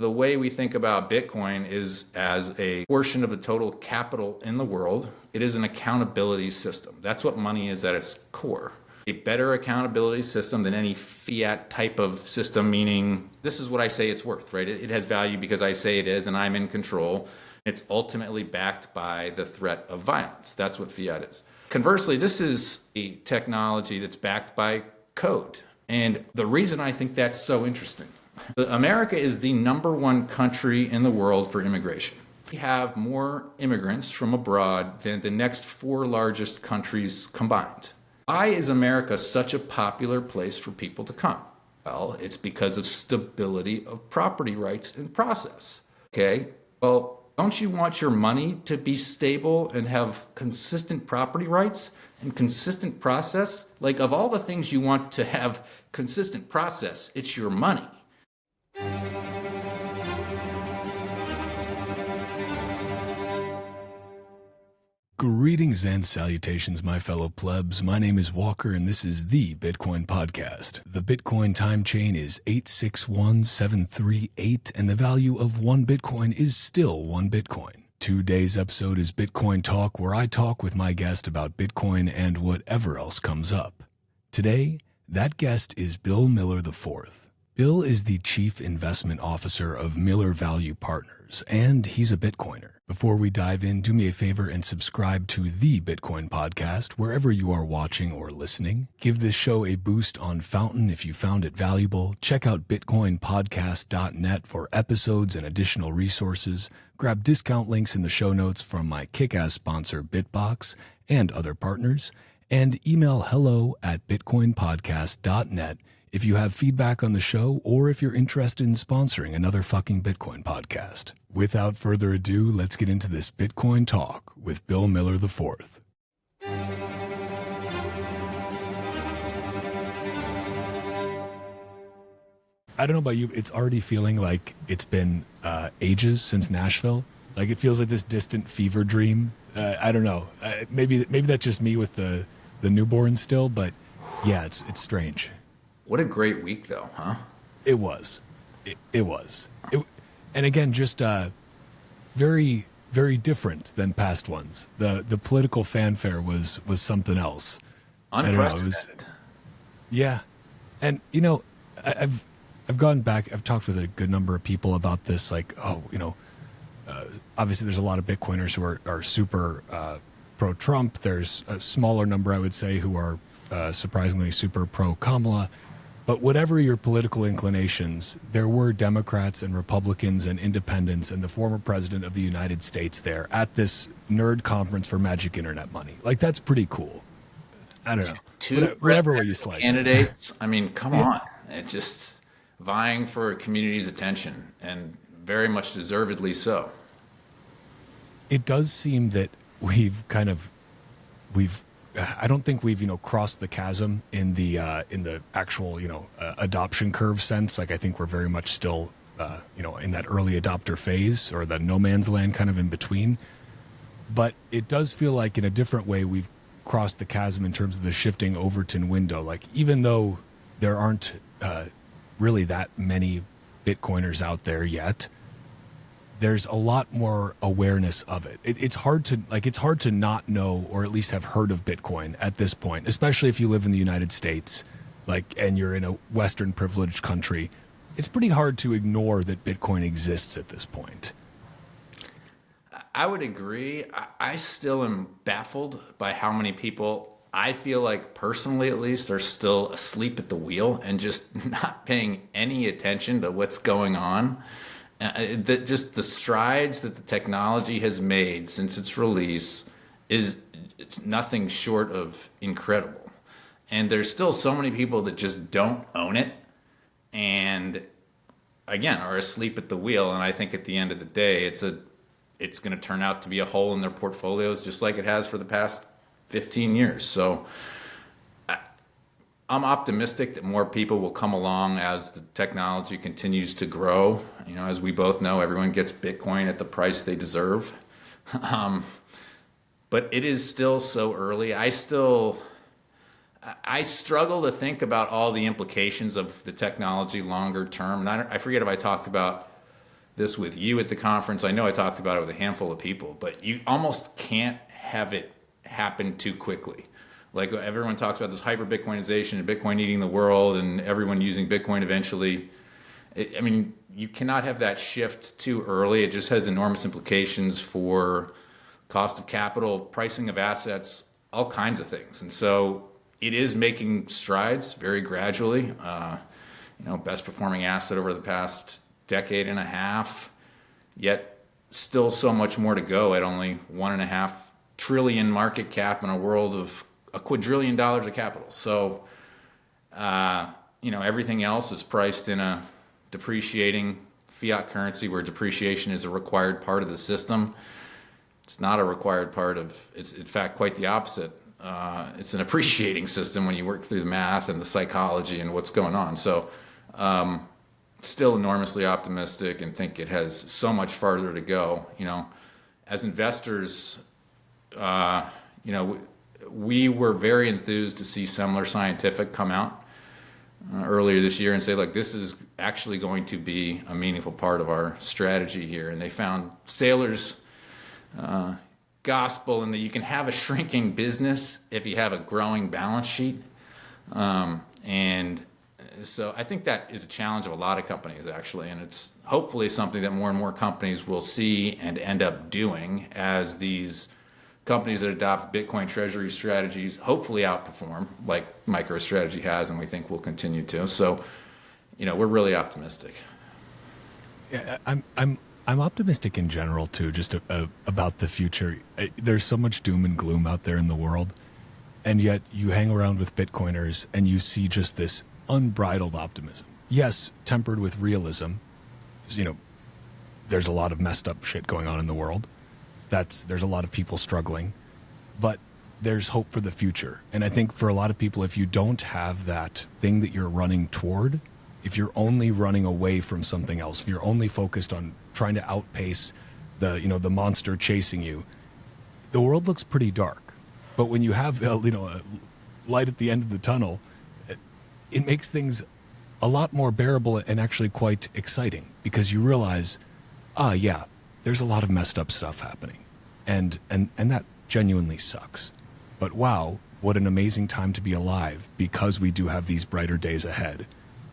The way we think about Bitcoin is as a portion of the total capital in the world. It is an accountability system. That's what money is at its core. A better accountability system than any fiat type of system, meaning this is what I say it's worth, right? It has value because I say it is and I'm in control. It's ultimately backed by the threat of violence. That's what fiat is. Conversely, this is a technology that's backed by code. And the reason I think that's so interesting, America is the #1 country in the world for immigration. We have more immigrants from abroad than the next 4 largest countries combined. Why is America such a popular place for people to come? Well, it's because of stability of property rights and process. Okay, well, don't you want your money to be stable and have consistent property rights and consistent process? Like, of all the things you want to have consistent process, it's your money. Greetings and salutations, my fellow plebs. My name is Walker, and this is the Bitcoin Podcast. The Bitcoin time chain is 861738, and the value of 1 Bitcoin is still 1 Bitcoin. Today's episode is Bitcoin Talk, where I talk with my guest about Bitcoin and whatever else comes up. Today, that guest is Bill Miller IV. Bill is the Chief Investment Officer of Miller Value Partners, and he's a Bitcoiner. Before we dive in, do me a favor and subscribe to the Bitcoin Podcast wherever you are watching or listening. Give this show a boost on Fountain if you found it valuable. Check out bitcoinpodcast.net for episodes and additional resources. Grab discount links in the show notes from my kick-ass sponsor Bitbox and other partners. And email hello@bitcoinpodcast.net if you have feedback on the show or if you're interested in sponsoring another fucking Bitcoin podcast. Without further ado, let's get into this Bitcoin Talk with Bill Miller IV. I don't know about you, it's already feeling like it's been ages since Nashville. Like, it feels like this distant fever dream. I don't know. Maybe that's just me with the newborn still, but yeah, it's strange. What a great week, though, huh? It was. It was. And again, just very, very different than past ones. The political fanfare was something else. Unprecedented. Yeah. And, you know, I've gone back, I've talked with a good number of people about this, like, obviously there's a lot of Bitcoiners who are super pro-Trump. There's a smaller number, I would say, who are surprisingly super pro-Kamala. But whatever your political inclinations, there were Democrats and Republicans and independents and the former president of the United States there at this nerd conference for magic internet money. Like, that's pretty cool. I don't know. Whatever way you slice candidates. I mean, come on. It's just vying for a community's attention, and very much deservedly so. It does seem that we've I don't think we've, crossed the chasm in the actual, adoption curve sense. Like, I think we're very much still, in that early adopter phase, or the no man's land kind of in between. But it does feel like in a different way we've crossed the chasm in terms of the shifting Overton window. Like, even though there aren't really that many Bitcoiners out there yet, there's a lot more awareness of it. It's hard to not know, or at least have heard of Bitcoin at this point, especially if you live in the United States, and you're in a Western privileged country. It's pretty hard to ignore that Bitcoin exists at this point. I would agree. I still am baffled by how many people, I feel like personally at least, are still asleep at the wheel and just not paying any attention to what's going on. Just the strides that the technology has made since its release it's nothing short of incredible. And there's still so many people that just don't own it and, again, are asleep at the wheel. And I think at the end of the day, it's going to turn out to be a hole in their portfolios, just like it has for the past 15 years. So I'm optimistic that more people will come along as the technology continues to grow. As we both know, everyone gets Bitcoin at the price they deserve. But it is still so early. I struggle to think about all the implications of the technology longer term. And I forget if I talked about this with you at the conference. I know I talked about it with a handful of people, but you almost can't have it happen too quickly. Like everyone talks about this hyper Bitcoinization and Bitcoin eating the world and everyone using Bitcoin eventually. I mean, you cannot have that shift too early. It just has enormous implications for cost of capital, pricing of assets, all kinds of things. And so it is making strides very gradually. Best performing asset over the past decade and a half, yet still so much more to go at only $1.5 trillion market cap in a world of $1 quadrillion of capital. So, everything else is priced in a depreciating fiat currency where depreciation is a required part of the system. It's not a required part of, it's in fact quite the opposite. It's an appreciating system when you work through the math and the psychology and what's going on. So, still enormously optimistic and think it has so much farther to go. As investors, we were very enthused to see Semler Scientific come out earlier this year and say, like, this is actually going to be a meaningful part of our strategy here. And they found Saylor's gospel in that you can have a shrinking business if you have a growing balance sheet. And so I think that is a challenge of a lot of companies, actually. And it's hopefully something that more and more companies will see and end up doing as these companies that adopt Bitcoin treasury strategies hopefully outperform, like MicroStrategy has, and we think will continue to. So, we're really optimistic. Yeah, I'm optimistic in general too, just about the future. There's so much doom and gloom out there in the world, and yet you hang around with Bitcoiners and you see just this unbridled optimism. Yes, tempered with realism. There's a lot of messed up shit going on in the world. There's a lot of people struggling, but there's hope for the future. And I think for a lot of people, if you don't have that thing that you're running toward, if you're only running away from something else, if you're only focused on trying to outpace the monster chasing you, the world looks pretty dark. But when you have a light at the end of the tunnel, it makes things a lot more bearable and actually quite exciting, because you realize, yeah, there's a lot of messed up stuff happening, and that genuinely sucks. But wow, what an amazing time to be alive, because we do have these brighter days ahead.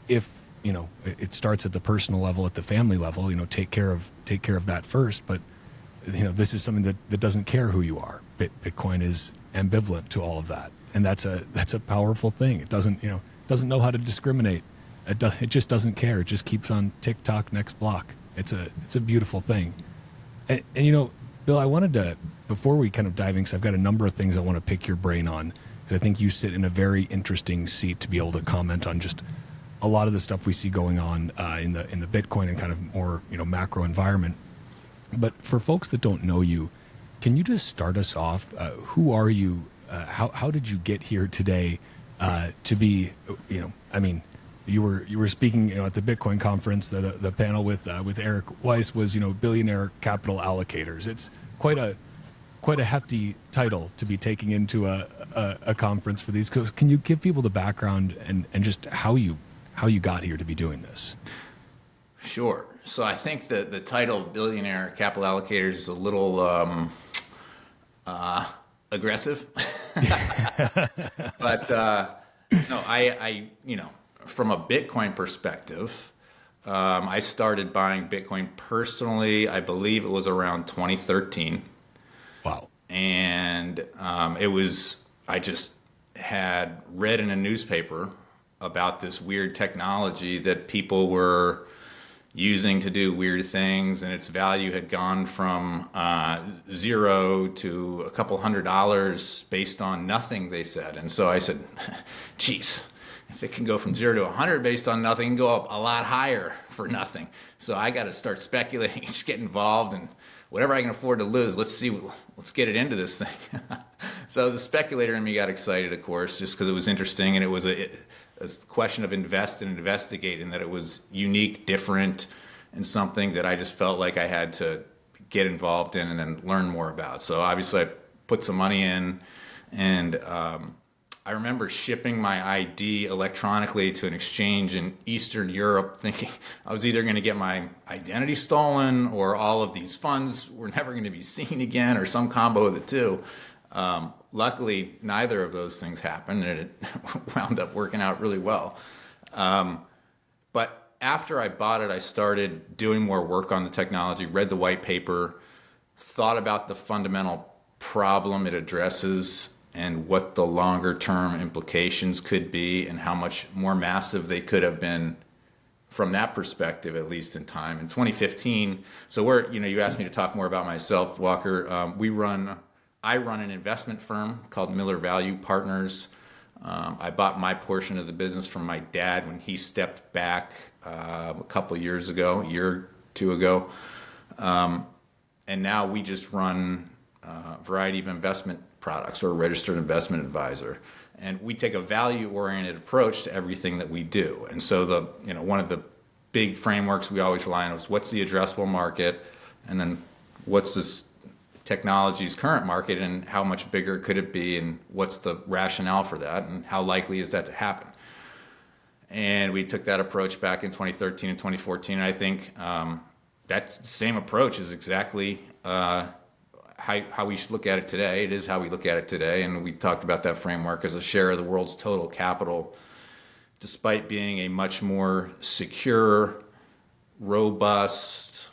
If it starts at the personal level, at the family level, take care of that first. But this is something that doesn't care who you are. Bitcoin is ambivalent to all of that, and that's a powerful thing. It doesn't know how to discriminate. It just doesn't care. It just keeps on TikTok next block. It's a beautiful thing. And Bill, I wanted to, before we kind of dive in, because I've got a number of things I want to pick your brain on, because I think you sit in a very interesting seat to be able to comment on just a lot of the stuff we see going on in the Bitcoin and kind of more macro environment. But for folks that don't know you, can you just start us off? Who are you? How did you get here today to be? You were speaking at the Bitcoin conference. The panel with Eric Weiss was billionaire capital allocators. It's quite a hefty title to be taking into a conference for these. Can you give people the background and just how you got here to be doing this? Sure. So I think that the title billionaire capital allocators is a little aggressive, but no, I from a Bitcoin perspective, I started buying Bitcoin personally, I believe it was around 2013. Wow. And I just had read in a newspaper about this weird technology that people were using to do weird things, and its value had gone from zero to a couple $100 based on nothing, they said. And so I said, geez, if it can go from 0 to 100 based on nothing, it can go up a lot higher for nothing. So I got to start speculating, just get involved, and whatever I can afford to lose, let's get it into this thing. So the speculator in me got excited, of course, just because it was interesting, and it was a question of invest and investigate, and that it was unique, different, and something that I just felt like I had to get involved in and then learn more about. So obviously I put some money in, and I remember shipping my ID electronically to an exchange in Eastern Europe, thinking I was either going to get my identity stolen or all of these funds were never going to be seen again, or some combo of the two. Luckily, neither of those things happened, and it wound up working out really well. But after I bought it, I started doing more work on the technology, read the white paper, thought about the fundamental problem it addresses and what the longer term implications could be and how much more massive they could have been from that perspective, at least in time. In 2015, so you asked me to talk more about myself, Walker. I run an investment firm called Miller Value Partners. I bought my portion of the business from my dad when he stepped back a couple years ago, a year or two ago. And now we just run a variety of investment products. We're a registered investment advisor. And we take a value-oriented approach to everything that we do. And so one of the big frameworks we always rely on is what's the addressable market, and then what's this technology's current market and how much bigger could it be, and what's the rationale for that, and how likely is that to happen. And we took that approach back in 2013 and 2014. And I think that same approach is exactly how we should look at it today. It is how we look at it today. And we talked about that framework as a share of the world's total capital, despite being a much more secure, robust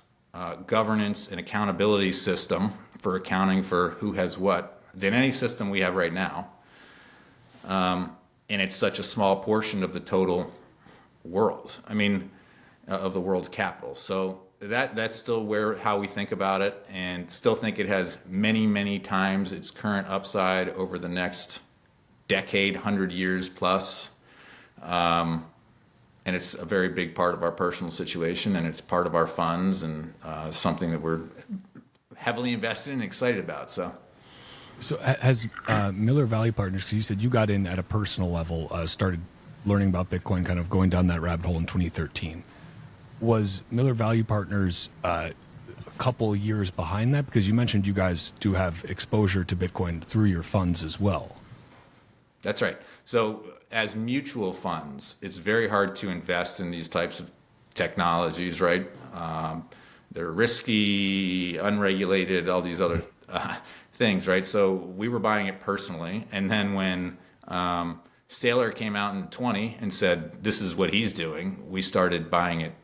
governance and accountability system for accounting for who has what than any system we have right now. And it's such a small portion of the total world. Of the world's capital. So that's still how we think about it, and still think it has many, many times its current upside over the next decade, 100 years plus. And it's a very big part of our personal situation, and it's part of our funds, and something that we're heavily invested in and excited about. So has Miller Value Partners, because you said you got in at a personal level, started learning about Bitcoin, kind of going down that rabbit hole in 2013. Was Miller Value Partners a couple years behind that? Because you mentioned you guys do have exposure to Bitcoin through your funds as well. That's right. So as mutual funds, it's very hard to invest in these types of technologies, right? They're risky, unregulated, all these other things, right? So we were buying it personally. And then when Saylor came out in 20 and said, this is what he's doing, we started buying it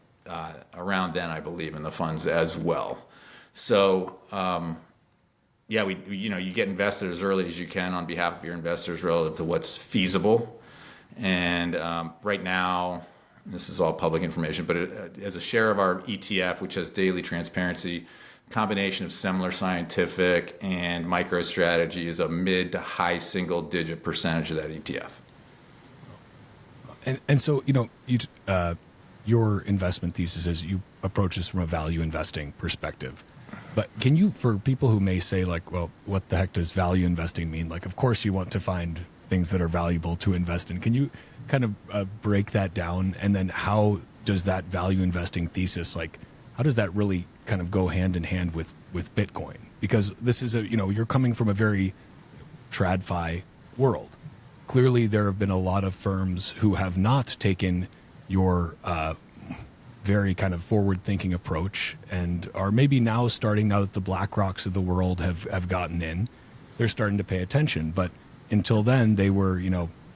around then, I believe, in the funds as well. So, you get invested as early as you can on behalf of your investors relative to what's feasible. And right now, this is all public information, but as a share of our ETF, which has daily transparency, combination of Semler Scientific and MicroStrategy is a mid to high single-digit percentage of that ETF. And so, your investment thesis is you approach this from a value investing perspective. But can you, for people who may say, like, well, what the heck does value investing mean? Like, of course you want to find things that are valuable to invest in. Can you kind of break that down? And then how does that value investing thesis, how does that really kind of go hand in hand with Bitcoin? Because this is you're coming from a very TradFi world. Clearly, there have been a lot of firms who have not taken your very kind of forward-thinking approach and are maybe now that the BlackRocks of the world have gotten in, they're starting to pay attention. But until then, they were,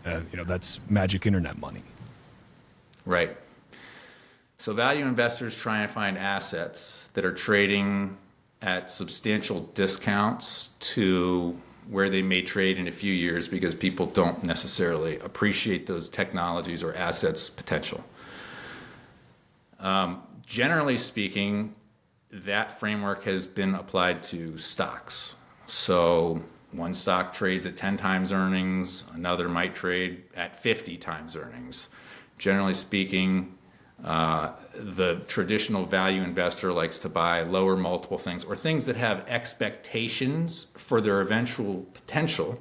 that's magic internet money. Right. So value investors try and find assets that are trading at substantial discounts to where they may trade in a few years because people don't necessarily appreciate those technologies or assets' potential. Generally speaking, that framework has been applied to stocks. So one stock trades at 10 times earnings, another might trade at 50 times earnings. Generally speaking, the traditional value investor likes to buy lower multiple things or things that have expectations for their eventual potential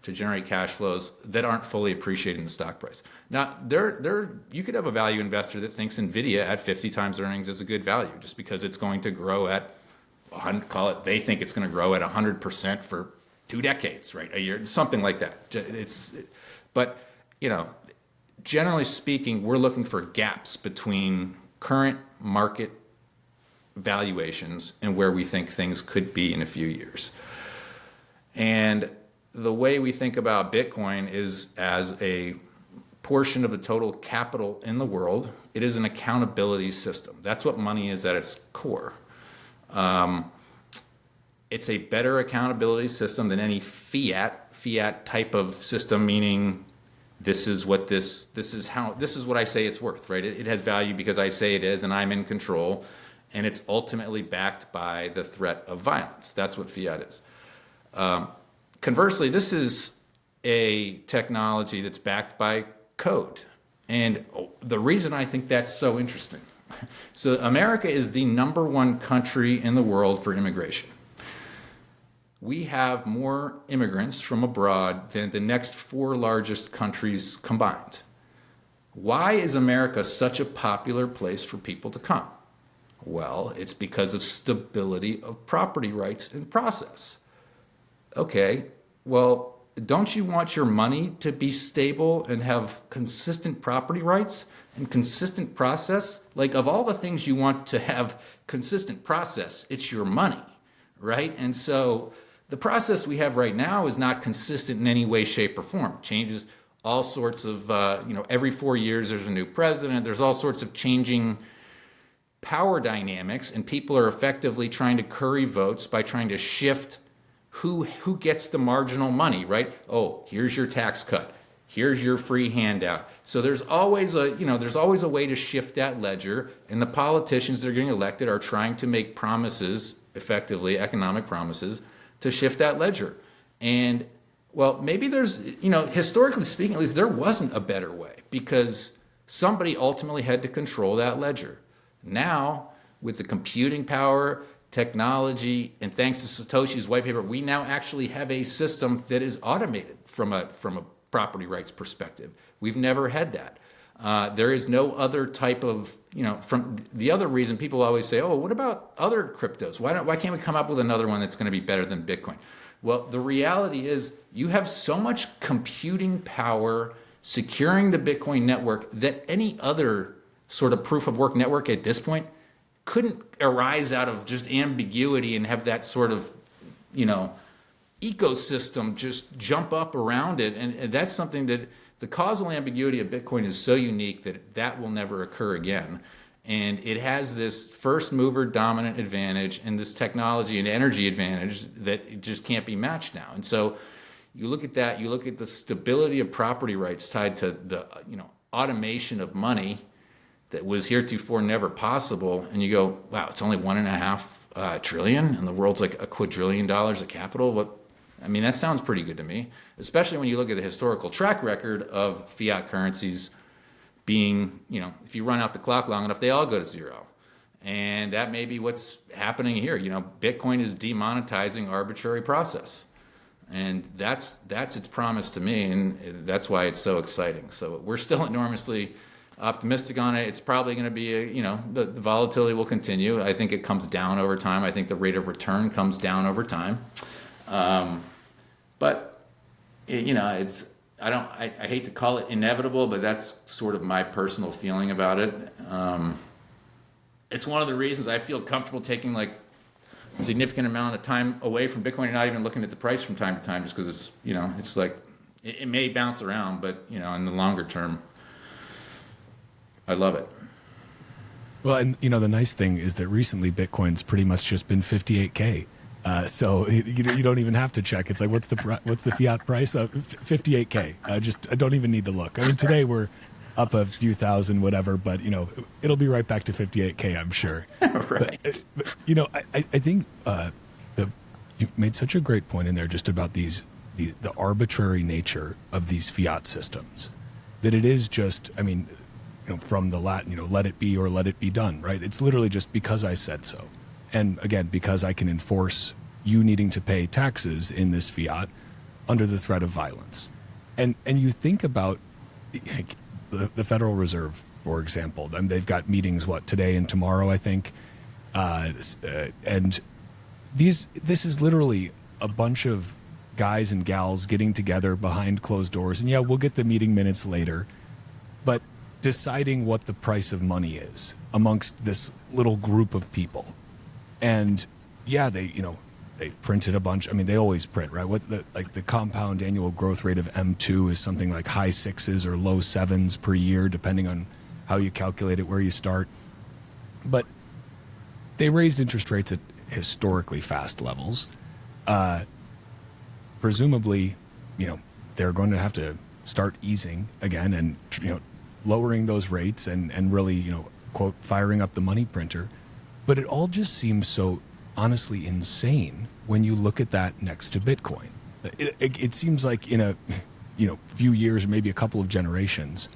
to generate cash flows that aren't fully appreciated in the stock price. Now, you could have a value investor that thinks NVIDIA at 50 times earnings is a good value just because it's going to grow at, they think it's going to grow at 100% for 2 decades, right? A year, something like that. But generally speaking, we're looking for gaps between current market valuations and where we think things could be in a few years. And the way we think about Bitcoin is as a portion of the total capital in the world. It is an accountability system. That's what money is at its core. It's a better accountability system than any fiat type of system, meaning this is what I say it's worth, right? It has value because I say it is and I'm in control, and it's ultimately backed by the threat of violence. That's what fiat is. Conversely, this is a technology that's backed by code. And the reason I think that's so interesting, so America is the #1 country in the world for immigration. We have more immigrants from abroad than the next 4 largest countries combined. Why is America such a popular place for people to come? Well, it's because of stability of property rights and process. Okay, well, don't you want your money to be stable and have consistent property rights and consistent process? Like, of all the things you want to have consistent process, it's your money, right? And so the process we have right now is not consistent in any way, shape, or form. Changes all sorts of, every 4 years there's a new president. There's all sorts of changing power dynamics, and people are effectively trying to curry votes by trying to shift who gets the marginal money, right? Oh, here's your tax cut. Here's your free handout. So there's always a way to shift that ledger, and the politicians that are getting elected are trying to make promises, effectively economic promises, to shift that ledger. And well, maybe there's, historically speaking, at least there wasn't a better way, because somebody ultimately had to control that ledger. Now, with the computing power, technology, and thanks to Satoshi's white paper, we now actually have a system that is automated from a property rights perspective. We've never had that. There is no other type of, from the other reason people always say, oh, what about other cryptos? Why can't we come up with another one that's going to be better than Bitcoin? Well, the reality is you have so much computing power securing the Bitcoin network that any other sort of proof of work network at this point couldn't arise out of just ambiguity and have that sort of, ecosystem just jump up around it. And that's something that the causal ambiguity of Bitcoin is so unique that will never occur again. And it has this first mover dominant advantage and this technology and energy advantage that it just can't be matched now. And so you look at that, you look at the stability of property rights tied to the automation of money that was heretofore never possible, and you go, wow, it's only $1.5 trillion, and the world's like $1 quadrillion of capital. That sounds pretty good to me, especially when you look at the historical track record of fiat currencies being, if you run out the clock long enough, they all go to zero. And that may be what's happening here. Bitcoin is demonetizing arbitrary process. And that's its promise to me, and that's why it's so exciting. So we're still enormously optimistic on it. It's probably going to be, the volatility will continue. I think it comes down over time. I think the rate of return comes down over time. But I hate to call it inevitable, but that's sort of my personal feeling about it. It's one of the reasons I feel comfortable taking like a significant amount of time away from Bitcoin and not even looking at the price from time to time, just because it's, it's like, it may bounce around, but, in the longer term, I love it. Well, and the nice thing is that recently Bitcoin's pretty much just been 58K. So you don't even have to check. It's like, what's the fiat price? 58K. I don't even need to look. Today we're up a few thousand, whatever, but it'll be right back to 58K, I'm sure. Right. But, I think you made such a great point in there just about the arbitrary nature of these fiat systems, that it is just, from the Latin, let it be or let it be done, right? It's literally just because I said so. And again, because I can enforce you needing to pay taxes in this fiat under the threat of violence. And you think about the Federal Reserve, for example. They've got meetings, today and tomorrow, I think. And this is literally a bunch of guys and gals getting together behind closed doors, and yeah, we'll get the meeting minutes later, but deciding what the price of money is amongst this little group of people. And yeah, they printed a bunch. I mean, they always print, right? The compound annual growth rate of M2 is something like high sixes or low sevens per year, depending on how you calculate it, where you start. But they raised interest rates at historically fast levels. Presumably, they're going to have to start easing again and, lowering those rates and really, quote, firing up the money printer. But it all just seems so honestly insane when you look at that next to Bitcoin. It seems like in a few years, maybe a couple of generations,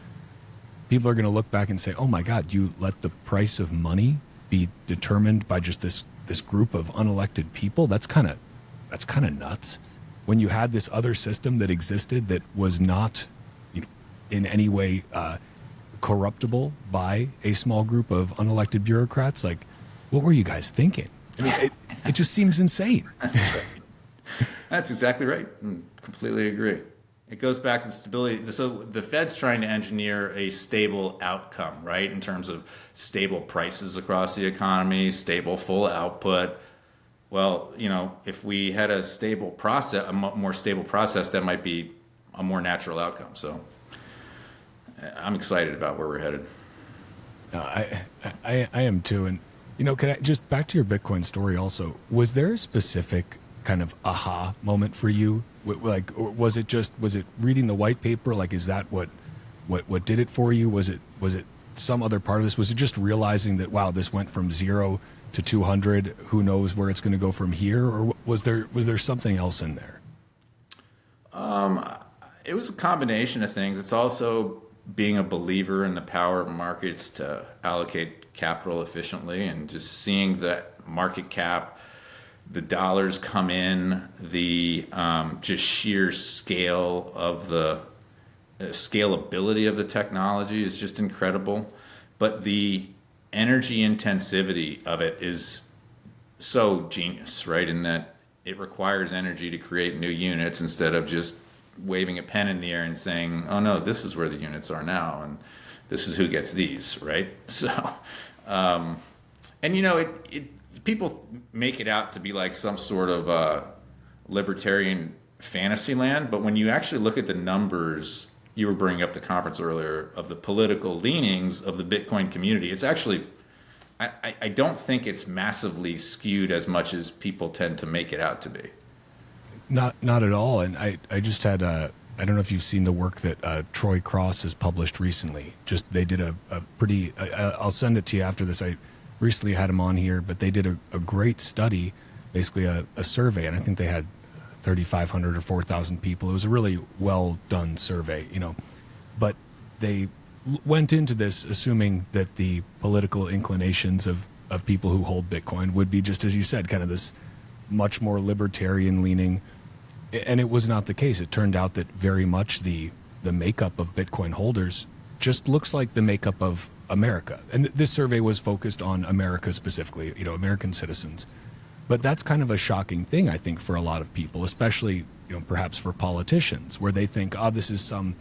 people are going to look back and say, oh my God, you let the price of money be determined by just this group of unelected people? That's kind of nuts. When you had this other system that existed that was not in any way corruptible by a small group of unelected bureaucrats, like, what were you guys thinking? I mean, it just seems insane. That's right. That's exactly right. I completely agree. It goes back to stability. So the Fed's trying to engineer a stable outcome, right? In terms of stable prices across the economy, stable full output. Well, if we had a stable process, a more stable process, that might be a more natural outcome. So I'm excited about where we're headed. I am too. And, can I just back to your Bitcoin story also, was there a specific kind of aha moment for you? Like, or was it reading the white paper? Like, is that what did it for you? Was it some other part of this? Was it just realizing that, wow, this went from 0 to 200? Who knows where it's going to go from here? Or was there something else in there? It was a combination of things. It's also being a believer in the power of markets to allocate capital efficiently, and just seeing that market cap, the dollars come in, the just sheer scale of the scalability of the technology is just incredible. But the energy intensivity of it is so genius, right? In that it requires energy to create new units instead of just waving a pen in the air and saying, oh no, this is where the units are now, and this is who gets these, right? So, people make it out to be like some sort of libertarian fantasy land, but when you actually look at the numbers, you were bringing up the conference earlier, of the political leanings of the Bitcoin community, it's actually, I don't think it's massively skewed as much as people tend to make it out to be. Not at all. And I just had I don't know if you've seen the work that Troy Cross has published recently. Just they did a pretty. I'll send it to you after this. I recently had him on here, but they did a great study, basically a survey, and I think they had 3,500 or 4,000 people. It was a really well done survey, but they went into this assuming that the political inclinations of people who hold Bitcoin would be, just as you said, kind of this much more libertarian leaning. And it was not the case. It turned out that very much the makeup of Bitcoin holders just looks like the makeup of America. And this survey was focused on America specifically, American citizens. But that's kind of a shocking thing, I think, for a lot of people, especially, perhaps for politicians, where they think, oh, this is some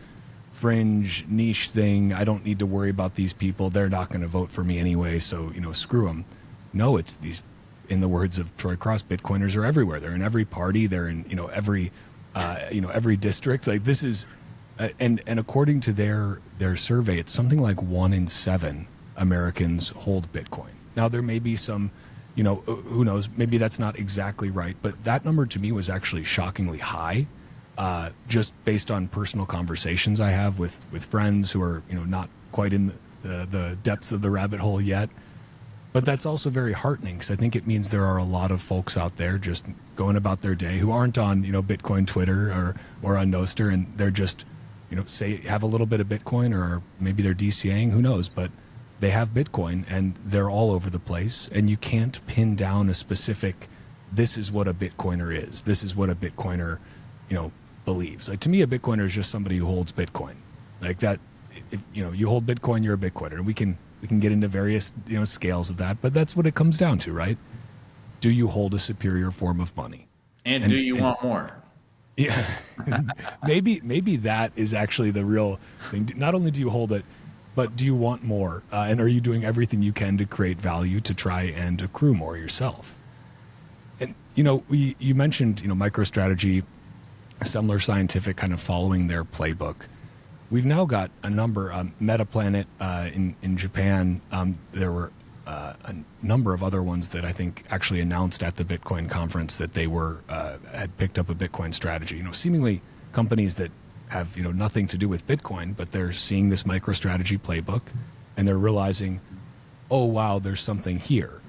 fringe niche thing. I don't need to worry about these people. They're not going to vote for me anyway, so, screw them. No, it's these, in the words of Troy Cross, Bitcoiners are everywhere. They're in every party. They're in, every district. Like, this is, and according to their survey, it's something like 1 in 7 Americans hold Bitcoin. Now, there may be some, who knows, maybe that's not exactly right, but that number to me was actually shockingly high, just based on personal conversations I have with friends who are, not quite in the depths of the rabbit hole yet. But that's also very heartening, because I think it means there are a lot of folks out there just going about their day who aren't on, Bitcoin Twitter or on Nostr, and they're just, say have a little bit of Bitcoin, or maybe they're DCAing, who knows, but they have Bitcoin and they're all over the place, and you can't pin down a specific, this is what a Bitcoiner is. This is what a Bitcoiner, believes. Like, to me, a Bitcoiner is just somebody who holds Bitcoin. Like that, if you hold Bitcoin, you're a Bitcoiner. We can get into various, scales of that, but that's what it comes down to, right? Do you hold a superior form of money? And do you want more? Yeah, maybe that is actually the real thing. Not only do you hold it, but do you want more? And are you doing everything you can to create value to try and accrue more yourself? And you mentioned MicroStrategy, Semler Scientific, kind of following their playbook. We've now got a number. Metaplanet in Japan. There were a number of other ones that I think actually announced at the Bitcoin conference that they were had picked up a Bitcoin strategy. Seemingly companies that have nothing to do with Bitcoin, but they're seeing this MicroStrategy playbook and they're realizing, oh wow, there's something here.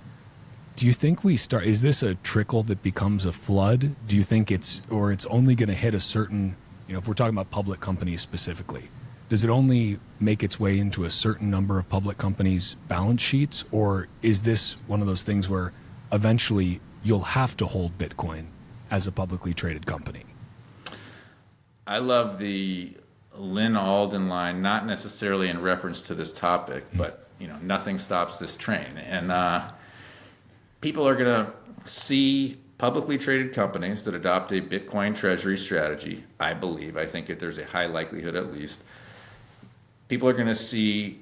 Do you think is this a trickle that becomes a flood? Do you think it's only going to hit a certain, if we're talking about public companies specifically, does it only make its way into a certain number of public companies' balance sheets? Or is this one of those things where eventually you'll have to hold Bitcoin as a publicly traded company? I love the Lynn Alden line, not necessarily in reference to this topic, but nothing stops this train. And people are going to see publicly traded companies that adopt a Bitcoin treasury strategy. I think that there's a high likelihood, at least, people are going to see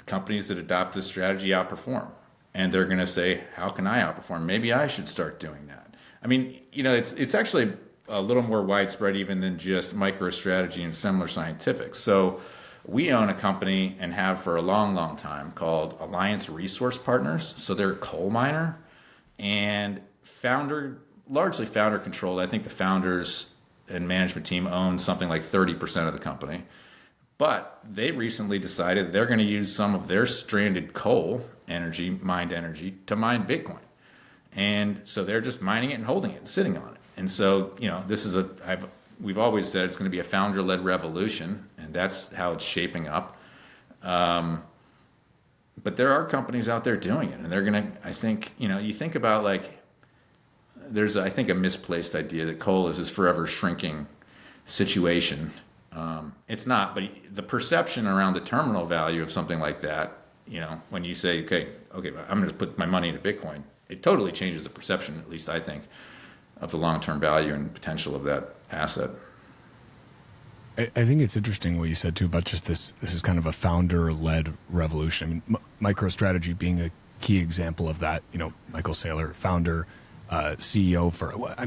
companies that adopt this strategy outperform. And they're going to say, how can I outperform? Maybe I should start doing that. I mean, it's actually a little more widespread even than just MicroStrategy and Semler Scientific. So we own a company and have for a long, long time called Alliance Resource Partners. So they're a coal miner and largely founder controlled. I think the founders and management team own something like 30% of the company. But they recently decided they're going to use some of their stranded coal mined energy, to mine Bitcoin. And so they're just mining it and holding it and sitting on it. And so, this is we've always said it's going to be a founder-led revolution, and that's how it's shaping up. But there are companies out there doing it, and they're going to, I think, you think about there's, I think, a misplaced idea that coal is this forever shrinking situation. It's not, but the perception around the terminal value of something like that, when you say, okay, I'm going to put my money into Bitcoin, it totally changes the perception, at least I think, of the long-term value and potential of that asset. I think it's interesting what you said too about just this is kind of a founder-led revolution. I mean, MicroStrategy being a key example of that. Michael Saylor, founder, CEO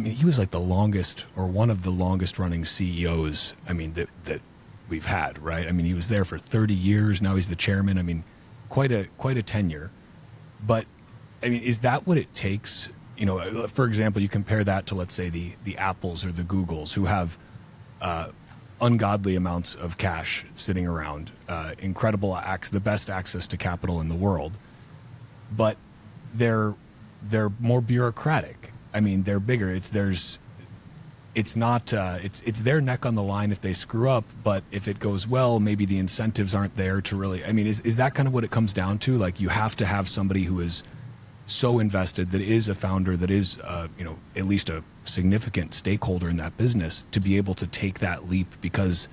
he was like the longest or one of the longest running CEOs, that we've had, right? He was there for 30 years. Now he's the chairman. Quite a tenure. But is that what it takes? For example, you compare that to, let's say, the Apples or the Googles, who have ungodly amounts of cash sitting around, the best access to capital in the world, but they're more bureaucratic. They're bigger. It's their neck on the line if they screw up, but if it goes well, maybe the incentives aren't there to really. Is that kind of what it comes down to? Like, you have to have somebody who is so invested, that is a founder, that is at least a significant stakeholder in that business, to be able to take that leap, because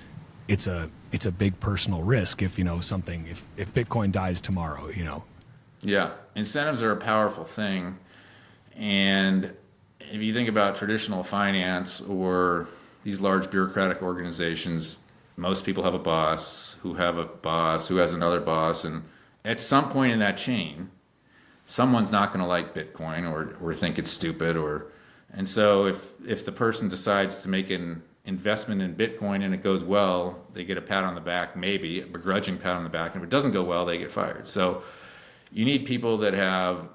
it's a big personal risk if if Bitcoin dies tomorrow. Yeah, incentives are a powerful thing, and if you think about traditional finance or these large bureaucratic organizations, most people have a boss who has another boss, and at some point in that chain, someone's not going to like Bitcoin or think it's stupid, and so if the person decides to make an investment in Bitcoin and it goes well, they get a pat on the back, maybe a begrudging pat on the back, and if it doesn't go well, they get fired. So you need people that have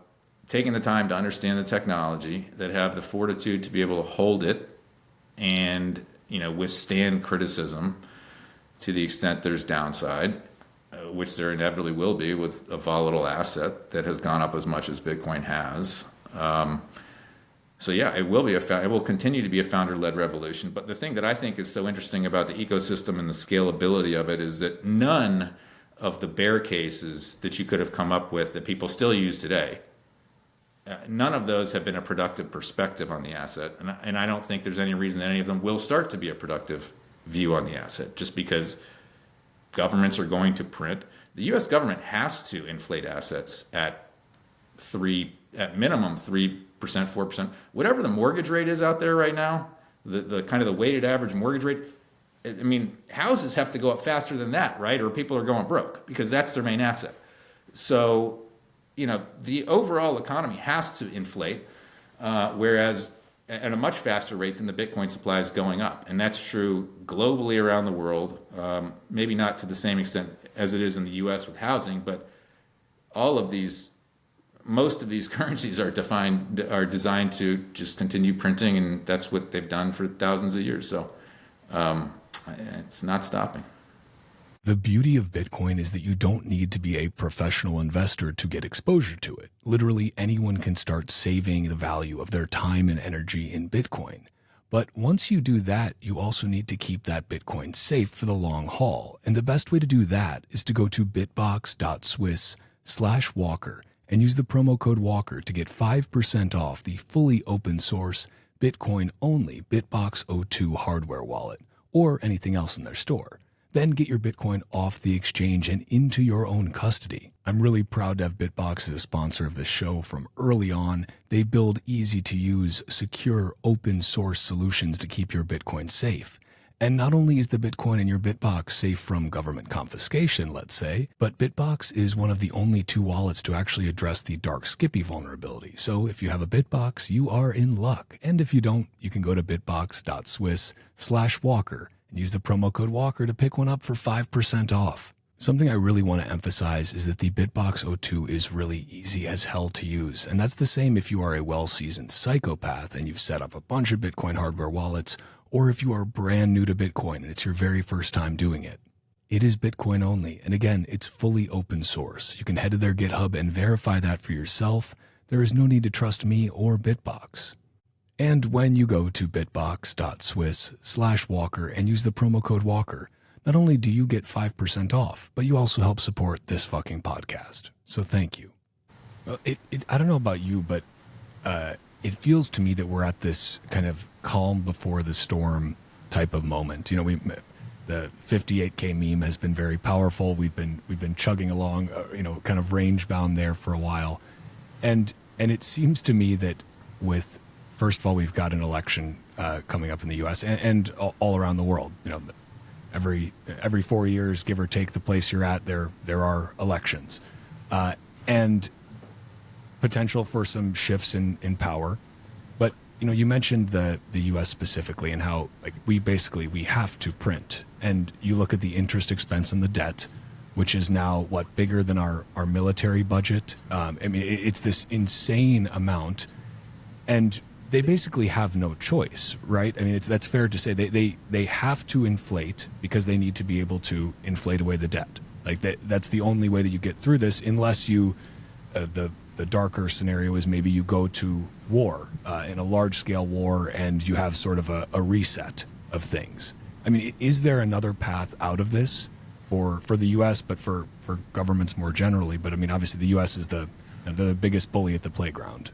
taken the time to understand the technology, that have the fortitude to be able to hold it and withstand criticism to the extent there's downside, which there inevitably will be with a volatile asset that has gone up as much as Bitcoin has. So yeah, it will continue to be a founder-led revolution. But the thing that I think is so interesting about the ecosystem and the scalability of it is that none of the bear cases that you could have come up with that people still use today, none of those have been a productive perspective on the asset. And I don't think there's any reason that any of them will start to be a productive view on the asset, just because governments are going to print. The U.S. government has to inflate assets at minimum 3%, 4%. Whatever the mortgage rate is out there right now, the kind of the weighted average mortgage rate. I mean, houses have to go up faster than that, right? Or people are going broke because that's their main asset. So, the overall economy has to inflate, whereas at a much faster rate than the Bitcoin supply is going up. And that's true globally around the world, maybe not to the same extent as it is in the US with housing, but most of these currencies are designed to just continue printing, and that's what they've done for thousands of years. So it's not stopping. The beauty of Bitcoin is that you don't need to be a professional investor to get exposure to it. Literally anyone can start saving the value of their time and energy in Bitcoin. But once you do that, you also need to keep that Bitcoin safe for the long haul. And the best way to do that is to go to bitbox.swiss/Walker and use the promo code Walker to get 5% off the fully open source Bitcoin only BitBox02 hardware wallet or anything else in their store. Then get your Bitcoin off the exchange and into your own custody. I'm really proud to have Bitbox as a sponsor of this show from early on. They build easy-to-use, secure, open-source solutions to keep your Bitcoin safe. And not only is the Bitcoin in your Bitbox safe from government confiscation, let's say, but Bitbox is one of the only 2 wallets to actually address the dark Skippy vulnerability. So if you have a Bitbox, you are in luck. And if you don't, you can go to bitbox.swiss/Walker and use the promo code Walker to pick one up for 5% off. Something I really want to emphasize is that the BitBox02 is really easy as hell to use. And that's the same if you are a well-seasoned psychopath and you've set up a bunch of Bitcoin hardware wallets, or if you are brand new to Bitcoin and it's your very first time doing it. It is Bitcoin only. And again, it's fully open source. You can head to their GitHub and verify that for yourself. There is no need to trust me or Bitbox. And when you go to bitbox.swiss/Walker and use the promo code Walker, not only do you get 5% off, but you also help support this fucking podcast. So thank you. I don't know about you, but it feels to me that we're at this kind of calm before the storm type of moment. The 58K meme has been very powerful. We've been chugging along, kind of range bound there for a while. And it seems to me that first of all, we've got an election coming up in the U.S. and all around the world. Every 4 years, give or take the place you're at, there are elections, and potential for some shifts in power. But you mentioned the U.S. specifically and how we have to print. And you look at the interest expense and the debt, which is now bigger than our military budget. It's this insane amount, and they basically have no choice, right? That's fair to say. They have to inflate because they need to be able to inflate away the debt. That's the only way that you get through this, unless you, the darker scenario is maybe you go to war, in a large-scale war, and you have sort of a reset of things. Is there another path out of this for the U.S., but for governments more generally? But obviously the U.S. is the biggest bully at the playground.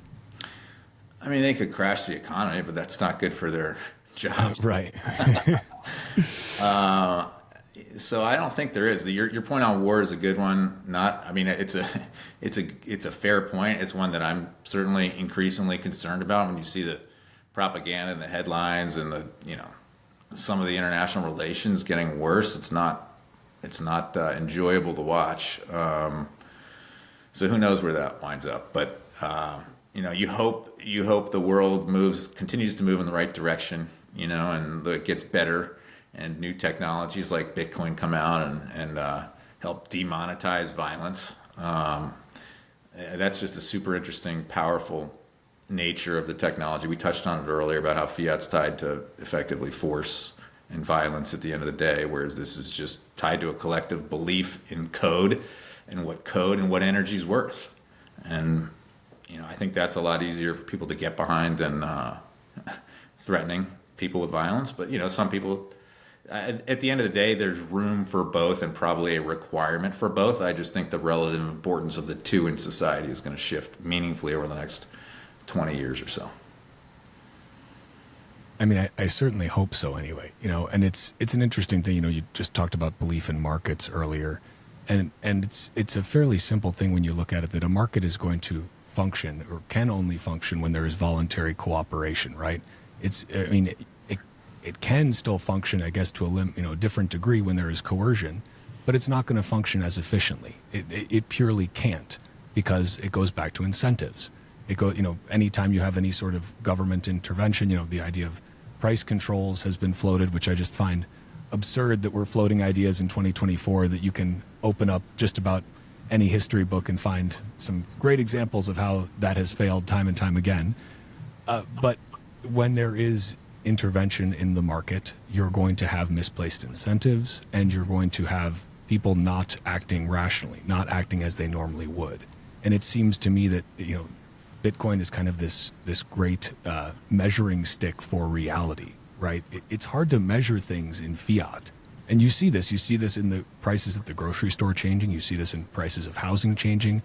They could crash the economy, but that's not good for their jobs. Right. So I don't think there is. Your point on war is a good one. It's a fair point. It's one that I'm certainly increasingly concerned about when you see the propaganda and the headlines and some of the international relations getting worse. It's not enjoyable to watch. So who knows where that winds up? But you hope the world continues to move in the right direction, and it gets better, and new technologies like Bitcoin come out and help demonetize violence. That's just a super interesting, powerful nature of the technology. We touched on it earlier about how fiat's tied to effectively force and violence at the end of the day, whereas this is just tied to a collective belief in code and what energy is worth. And I think that's a lot easier for people to get behind than threatening people with violence. But some people, at the end of the day, there's room for both and probably a requirement for both. I just think the relative importance of the two in society is going to shift meaningfully over the next 20 years or so. I certainly hope so anyway, and it's an interesting thing. You just talked about belief in markets earlier, and it's a fairly simple thing when you look at it, that a market is going to function or can only function when there is voluntary cooperation, right? It it can still function, I guess, to a different degree when there is coercion, but it's not going to function as efficiently. It purely can't, because it goes back to incentives. Anytime you have any sort of government intervention, the idea of price controls has been floated, which I just find absurd that we're floating ideas in 2024 that you can open up just about any history book and find some great examples of how that has failed time and time again. But when there is intervention in the market, you're going to have misplaced incentives, and you're going to have people not acting rationally, not acting as they normally would. And it seems to me that, Bitcoin is kind of this great measuring stick for reality, right? It's hard to measure things in fiat. And you see this in the prices at the grocery store changing. You see this in prices of housing changing.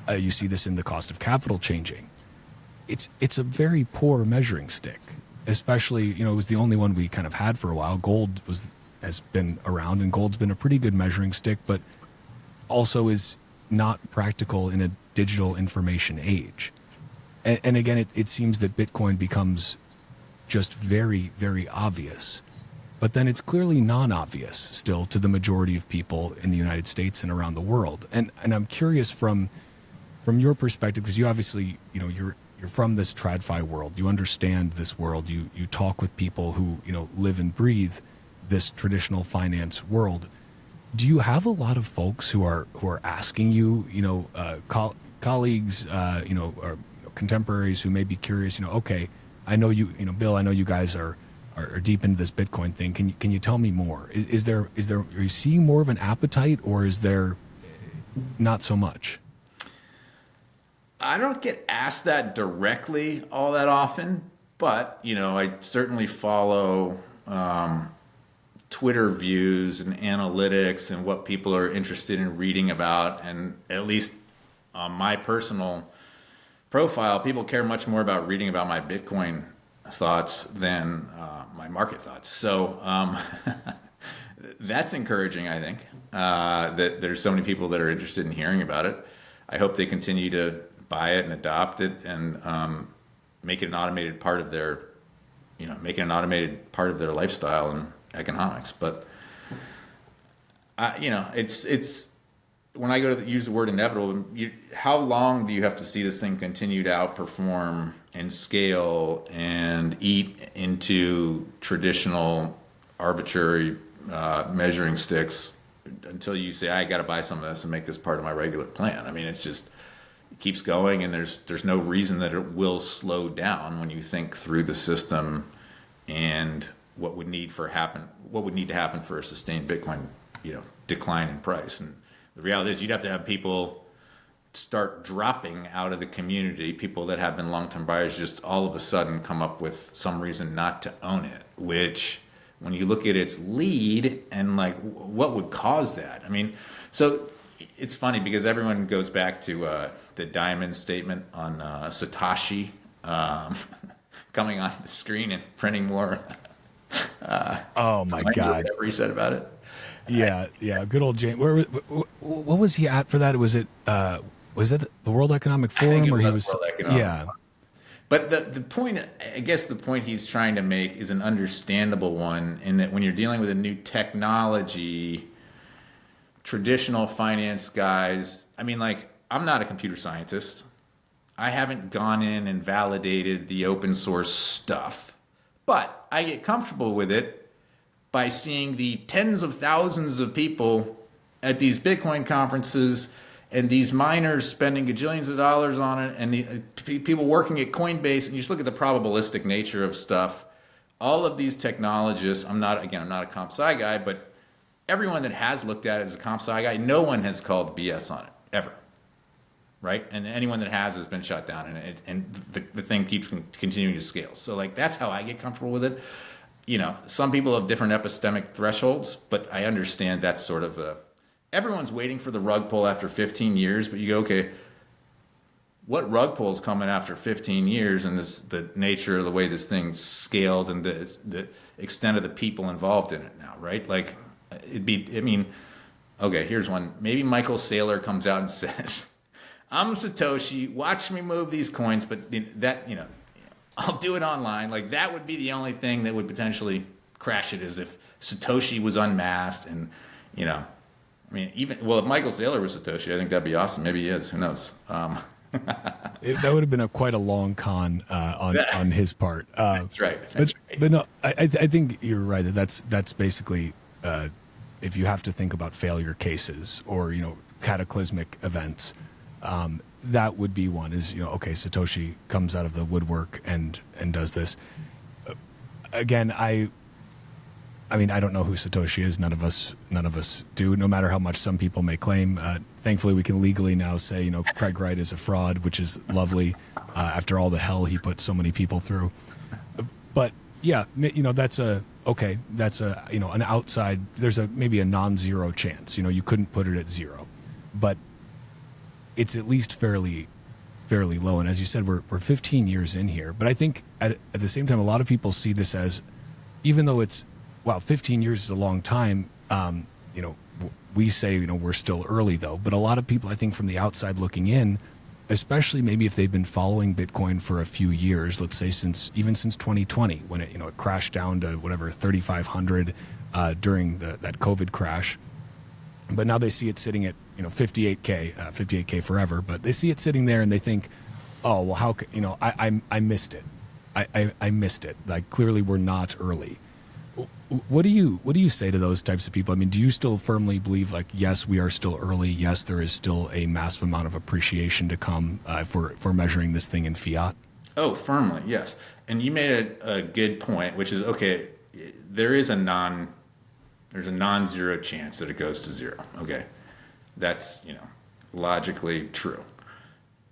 You see this in the cost of capital changing. It's a very poor measuring stick, especially, it was the only one we kind of had for a while. Gold has been around, and gold's been a pretty good measuring stick, but also is not practical in a digital information age. And again, it seems that Bitcoin becomes just very, very obvious. But then it's clearly non-obvious still to the majority of people in the United States and around the world. And I'm curious from your perspective, because you obviously, you're from this TradFi world. You understand this world. You talk with people who, live and breathe this traditional finance world. Do you have a lot of folks who are asking you, colleagues, or contemporaries who may be curious, okay, I know you, Bill, I know you guys are deep into this Bitcoin thing. Can you tell me more? Are you seeing more of an appetite, or is there not so much? I don't get asked that directly all that often, but I certainly follow Twitter views and analytics and what people are interested in reading about, and at least on my personal profile, people care much more about reading about my Bitcoin thoughts than my market thoughts. So that's encouraging, I think, that there's so many people that are interested in hearing about it. I hope they continue to buy it and adopt it and make it an automated part of their, lifestyle and economics. But it's when I go to use the word inevitable, how long do you have to see this thing continue to outperform and scale and eat into traditional arbitrary measuring sticks until you say, I got to buy some of this and make this part of my regular plan? I mean, it keeps going, and there's no reason that it will slow down when you think through the system and what would need to happen for a sustained Bitcoin, decline in price. And the reality is you'd have to have people start dropping out of the community, people that have been long-term buyers just all of a sudden come up with some reason not to own it, which when you look at its lead and what would cause that? I mean, so it's funny because everyone goes back to the Diamond statement on Satoshi coming on the screen and printing more. Oh my God. Whatever he said about it. Yeah. Good old James. What was he at for that? Was it the World Economic Forum? I think it or was he was? World Economic Yeah. Forum. But the point, I guess the point he's trying to make is an understandable one, in that when you're dealing with a new technology, traditional finance guys, I mean, I'm not a computer scientist. I haven't gone in and validated the open source stuff, but I get comfortable with it by seeing the tens of thousands of people at these Bitcoin conferences and these miners spending gajillions of dollars on it, and the people working at Coinbase, and you just look at the probabilistic nature of stuff. All of these technologists, I'm not a comp sci guy, but everyone that has looked at it as a comp sci guy, no one has called BS on it, ever. Right? And anyone that has been shut down, and the thing keeps continuing to scale. So that's how I get comfortable with it. Some people have different epistemic thresholds, but I understand that's sort of everyone's waiting for the rug pull after 15 years, but you go, okay, what rug pull is coming after 15 years, and the nature of the way this thing scaled and the extent of the people involved in it now, right? Okay, here's one. Maybe Michael Saylor comes out and says, I'm Satoshi, watch me move these coins, but I'll do it online. That would be the only thing that would potentially crash it as if Satoshi was unmasked and, I mean, if Michael Saylor was Satoshi, I think that'd be awesome. Maybe he is. Who knows? That would have been quite a long con on his part. That's right. But no, I think you're right. That's basically if you have to think about failure cases or cataclysmic events, that would be one. Is okay, Satoshi comes out of the woodwork and does this. Again, I mean, I don't know who Satoshi is. None of us do. No matter how much some people may claim. Thankfully, we can legally now say, Craig Wright is a fraud, which is lovely. After all the hell he put so many people through. But yeah, that's an outside. There's maybe a non-zero chance. You couldn't put it at zero, but it's at least fairly low. And as you said, we're 15 years in here. But I think at the same time, a lot of people see this as, even though it's 15 years is a long time. We say, we're still early though, but a lot of people, I think from the outside looking in, especially maybe if they've been following Bitcoin for a few years, let's say since 2020, when it crashed down to 3,500 during that COVID crash. But now they see it sitting at, 58K forever, but they see it sitting there and they think, oh, well, how, I missed it. I missed it. Like clearly we're not early. What do you say to those types of people? I mean, do you still firmly believe, like, yes, we are still early. Yes, there is still a massive amount of appreciation to come if we're measuring this thing in fiat? Oh, firmly, yes. And you made a good point, which is, okay, there's a non-zero chance that it goes to zero. Okay, that's logically true.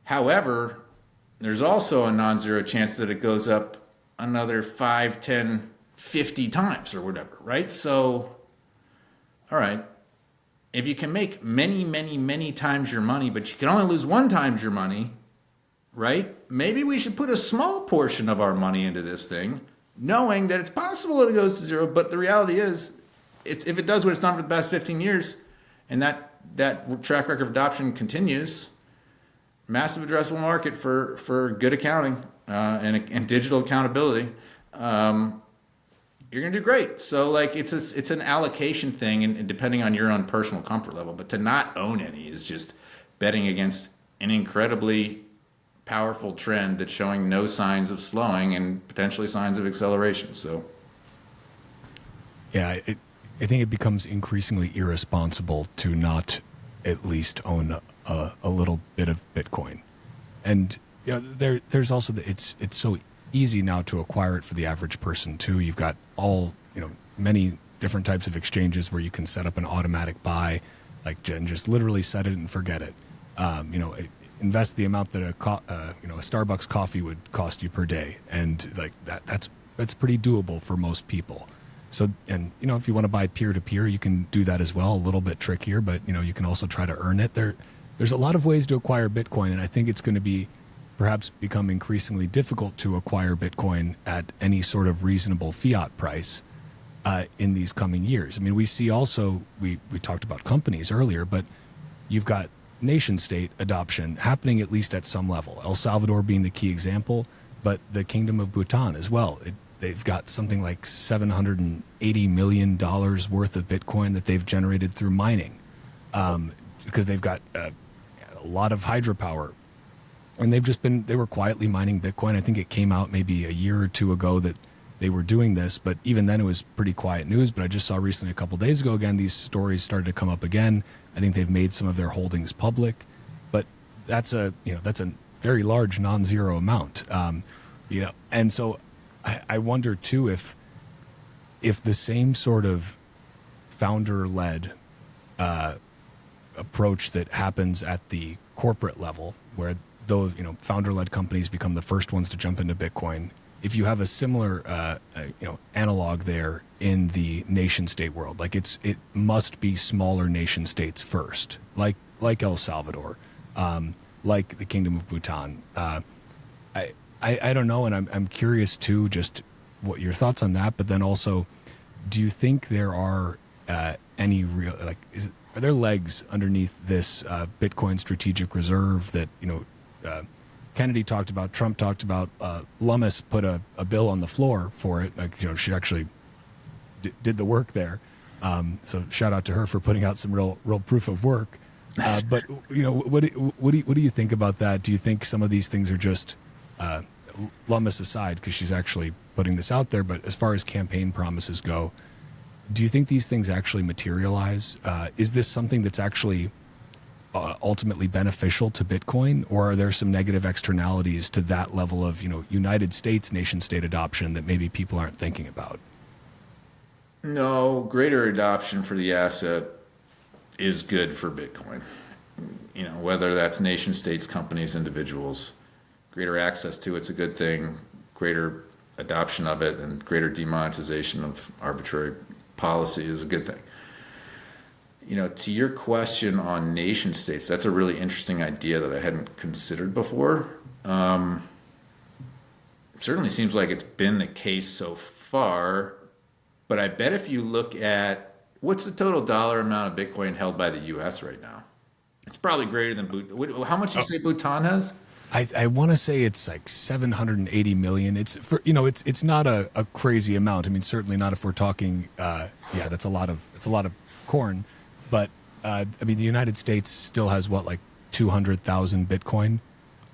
However, there's also a non-zero chance that it goes up another 5, 10, 50 times or whatever, right? So, all right, if you can make many, many, many times your money, but you can only lose one times your money, right? Maybe we should put a small portion of our money into this thing, knowing that it's possible that it goes to zero, but the reality is, if it does what it's done for the past 15 years, and that track record of adoption continues, massive addressable market for good accounting and digital accountability. You're going to do great. So like it's an allocation thing, and depending on your own personal comfort level. But to not own any is just betting against an incredibly powerful trend that's showing no signs of slowing and potentially signs of acceleration. So, yeah, I think it becomes increasingly irresponsible to not at least own a little bit of Bitcoin. And there's also it's so easy now to acquire it for the average person too. You've got many different types of exchanges where you can set up an automatic buy, and just literally set it and forget it. Invest the amount that a Starbucks coffee would cost you per day, and that's pretty doable for most people. So, and if you want to buy peer to peer, you can do that as well. A little bit trickier, but you can also try to earn it. There's a lot of ways to acquire Bitcoin, and I think it's going to perhaps become increasingly difficult to acquire Bitcoin at any sort of reasonable fiat price in these coming years. I mean, we see also, we talked about companies earlier, but you've got nation state adoption happening at least at some level. El Salvador being the key example, but the Kingdom of Bhutan as well. They've got something like $780 million worth of Bitcoin that they've generated through mining because they've got a lot of hydropower. And they were quietly mining Bitcoin. I think it came out maybe a year or two ago that they were doing this, but even then it was pretty quiet news. But I just saw recently, a couple of days ago, again, these stories started to come up again. I think they've made some of their holdings public, but that's a very large non-zero amount. And so I wonder too if the same sort of founder-led approach that happens at the corporate level, where those founder-led companies become the first ones to jump into Bitcoin. If you have a similar analog there in the nation-state world, like it must be smaller nation states first, like El Salvador, like the Kingdom of Bhutan. I don't know, and I'm curious too, just what your thoughts on that. But then also, do you think there are any real are there legs underneath this Bitcoin strategic reserve that Kennedy talked about, Trump talked about, Lummis put a bill on the floor for it. Should actually did the work there. So shout out to her for putting out some real proof of work. But what do you think about that? Do you think some of these things are just Lummis aside, because she's actually putting this out there, but as far as campaign promises go, do you think these things actually materialize? Is this something that's actually ultimately beneficial to Bitcoin, or are there some negative externalities to that level of United States nation state adoption that maybe people aren't thinking about? No, greater adoption for the asset is good for Bitcoin. Whether that's nation states, companies, individuals, greater access to it's a good thing. Greater adoption of it and greater demonetization of arbitrary policy is a good thing. To your question on nation states, that's a really interesting idea that I hadn't considered before. It certainly seems like it's been the case so far, but I bet if you look at what's the total dollar amount of Bitcoin held by the U.S. right now, it's probably greater than Bhutan. How much you say Bhutan has? I want to say it's like 780 million. It's not a crazy amount. I mean, certainly not if we're talking. That's a lot of corn. But the United States still has like 200,000 Bitcoin.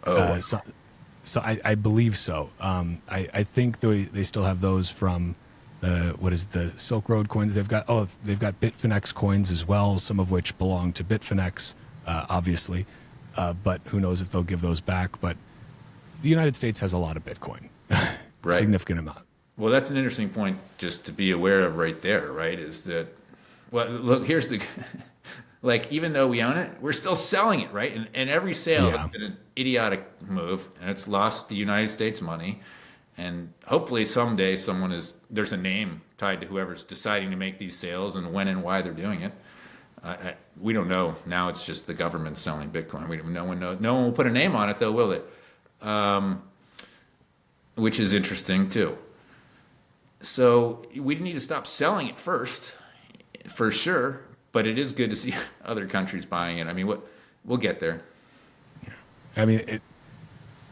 Oh, so I believe so. I think they still have those from the Silk Road coins. They've got Bitfinex coins as well, some of which belong to Bitfinex, obviously. But who knows if they'll give those back. But the United States has a lot of Bitcoin, right. Significant amount. Well, that's an interesting point just to be aware of right there, right? Is that, well, look, here's the, even though we own it, we're still selling it, right? And every sale has been an idiotic move, and it's lost the United States money. And hopefully someday there's a name tied to whoever's deciding to make these sales and when and why they're doing it. We don't know. Now it's just the government selling Bitcoin. No one knows. No one will put a name on it, though, will it? Which is interesting, too. So we need to stop selling it first, for sure. But it is good to see other countries buying it. I mean, we'll get there. I mean,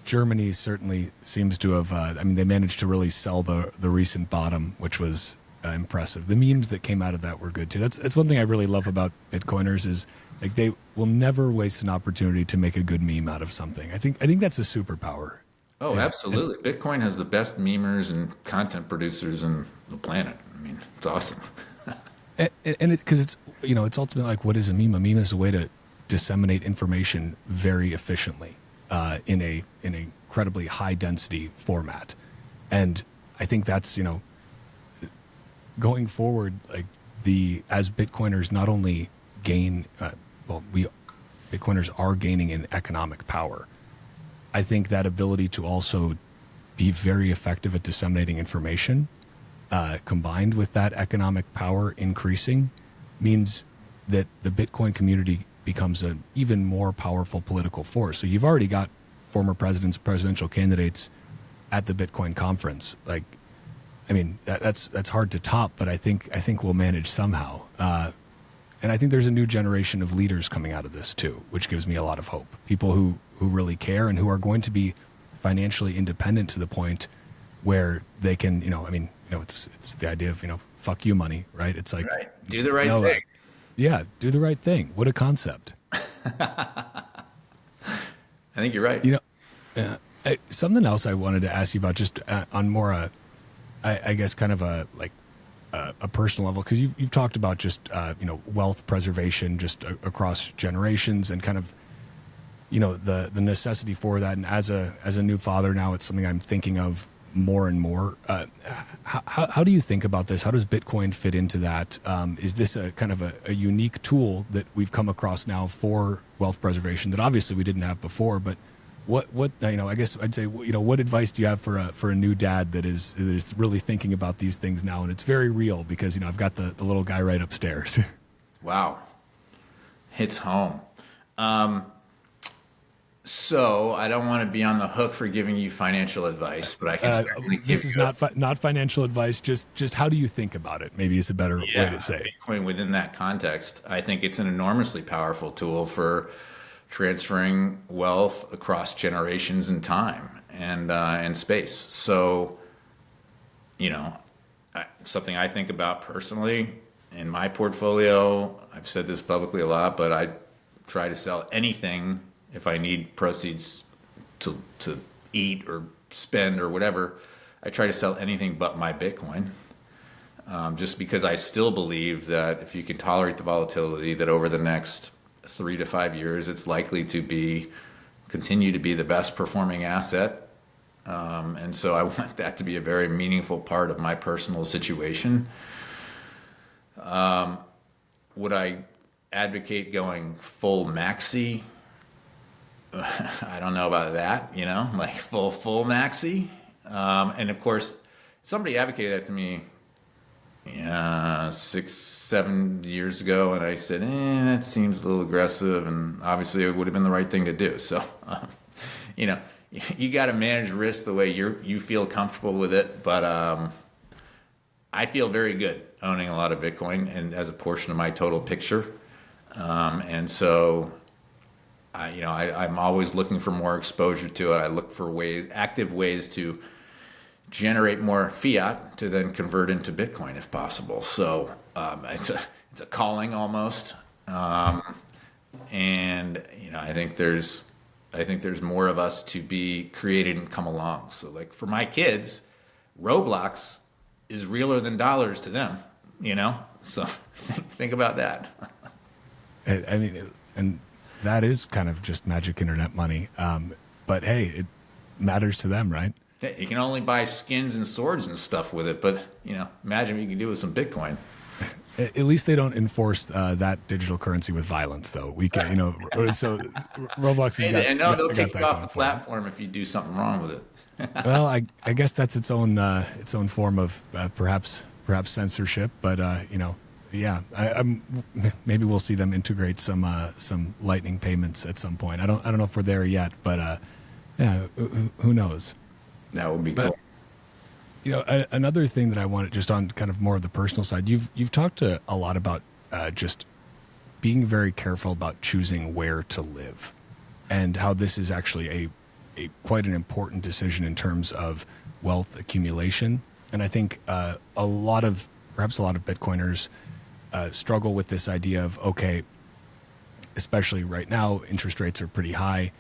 Germany certainly seems to have. They managed to really sell the recent bottom, which was impressive. The memes that came out of that were good too. That's one thing I really love about Bitcoiners is they will never waste an opportunity to make a good meme out of something. I think that's a superpower. Oh, absolutely. Bitcoin has the best memers and content producers on the planet. I mean, it's awesome. and because it's ultimately what is a meme? A meme is a way to disseminate information very efficiently in an incredibly high density format, and I think that's going forward, as Bitcoiners not only gain, Bitcoiners are gaining in economic power. I think that ability to also be very effective at disseminating information, combined with that economic power increasing, means that the Bitcoin community becomes an even more powerful political force. So you've already got former presidents, presidential candidates at the Bitcoin conference. That's hard to top, but I think we'll manage somehow. And I think there's a new generation of leaders coming out of this too, which gives me a lot of hope. People who really care and who are going to be financially independent to the point where they can, it's the idea of, fuck you money, right? It's like, right. Do the right thing. Yeah, do the right thing. What a concept. I think you're right. Something else I wanted to ask you about, just on more, I guess, kind of a personal level, because you've talked about just wealth preservation just across generations and kind of the necessity for that. And as a new father now, it's something I'm thinking of more and more. How do you think about this? How does Bitcoin fit into that? Is this a kind of a unique tool that we've come across now for wealth preservation that obviously we didn't have before? But what I guess I'd say, what advice do you have for a new dad that is really thinking about these things now? And it's very real because I've got the little guy right upstairs. Wow, hits home. So I don't want to be on the hook for giving you financial advice, but I can certainly give this is not financial advice. Just how do you think about it? Maybe it's a better way to say it. Bitcoin within that context, I think it's an enormously powerful tool for transferring wealth across generations and time and space. So, something I think about personally in my portfolio. I've said this publicly a lot, but I try to sell anything if I need proceeds to eat or spend or whatever. I try to sell anything but my Bitcoin, just because I still believe that if you can tolerate the volatility, that over the next 3 to 5 years, it's likely to continue to be the best performing asset. And so I want that to be a very meaningful part of my personal situation. Would I advocate going full maxi? I don't know about that, like full maxi. And of course, somebody advocated that to me 6-7 years ago, and I said, that seems a little aggressive, and obviously it would have been the right thing to do. So, you got to manage risk the way you feel comfortable with it. But I feel very good owning a lot of Bitcoin and as a portion of my total picture. And so, I'm always looking for more exposure to it. I look for active ways to generate more fiat to then convert into Bitcoin if possible. So it's a calling almost. And I think there's more of us to be created and come along. So like for my kids, Roblox is realer than dollars to them, So think about that. I mean, and that is kind of just magic internet money. But hey, it matters to them, right? You can only buy skins and swords and stuff with it, but imagine what you can do with some Bitcoin. At least they don't enforce that digital currency with violence, though. We can, so Roblox has got. And no, they'll kick you off the going for it. platform if you do something wrong with it. Well, I guess that's its own form of perhaps censorship, but yeah, I'm maybe we'll see them integrate some Lightning payments at some point. I don't know if we're there yet, but yeah, who knows? That would be cool. Another thing that I wanted, just on kind of more of the personal side, you've talked a lot about just being very careful about choosing where to live, and how this is actually a quite an important decision in terms of wealth accumulation. And I think perhaps a lot of Bitcoiners struggle with this idea of, okay, especially right now, interest rates are pretty high.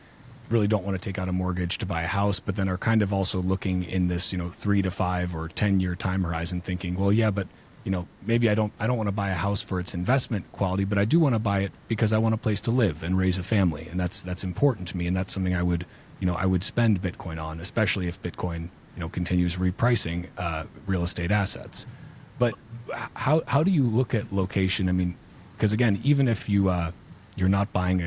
Really don't want to take out a mortgage to buy a house, but then are kind of also looking in this 3 to 5 or 10-year time horizon, thinking, well, yeah, but maybe I don't want to buy a house for its investment quality, but I do want to buy it because I want a place to live and raise a family, and that's important to me, and that's something I would spend Bitcoin on, especially if Bitcoin continues repricing real estate assets. But how do you look at location? I mean, because again, even if you're not buying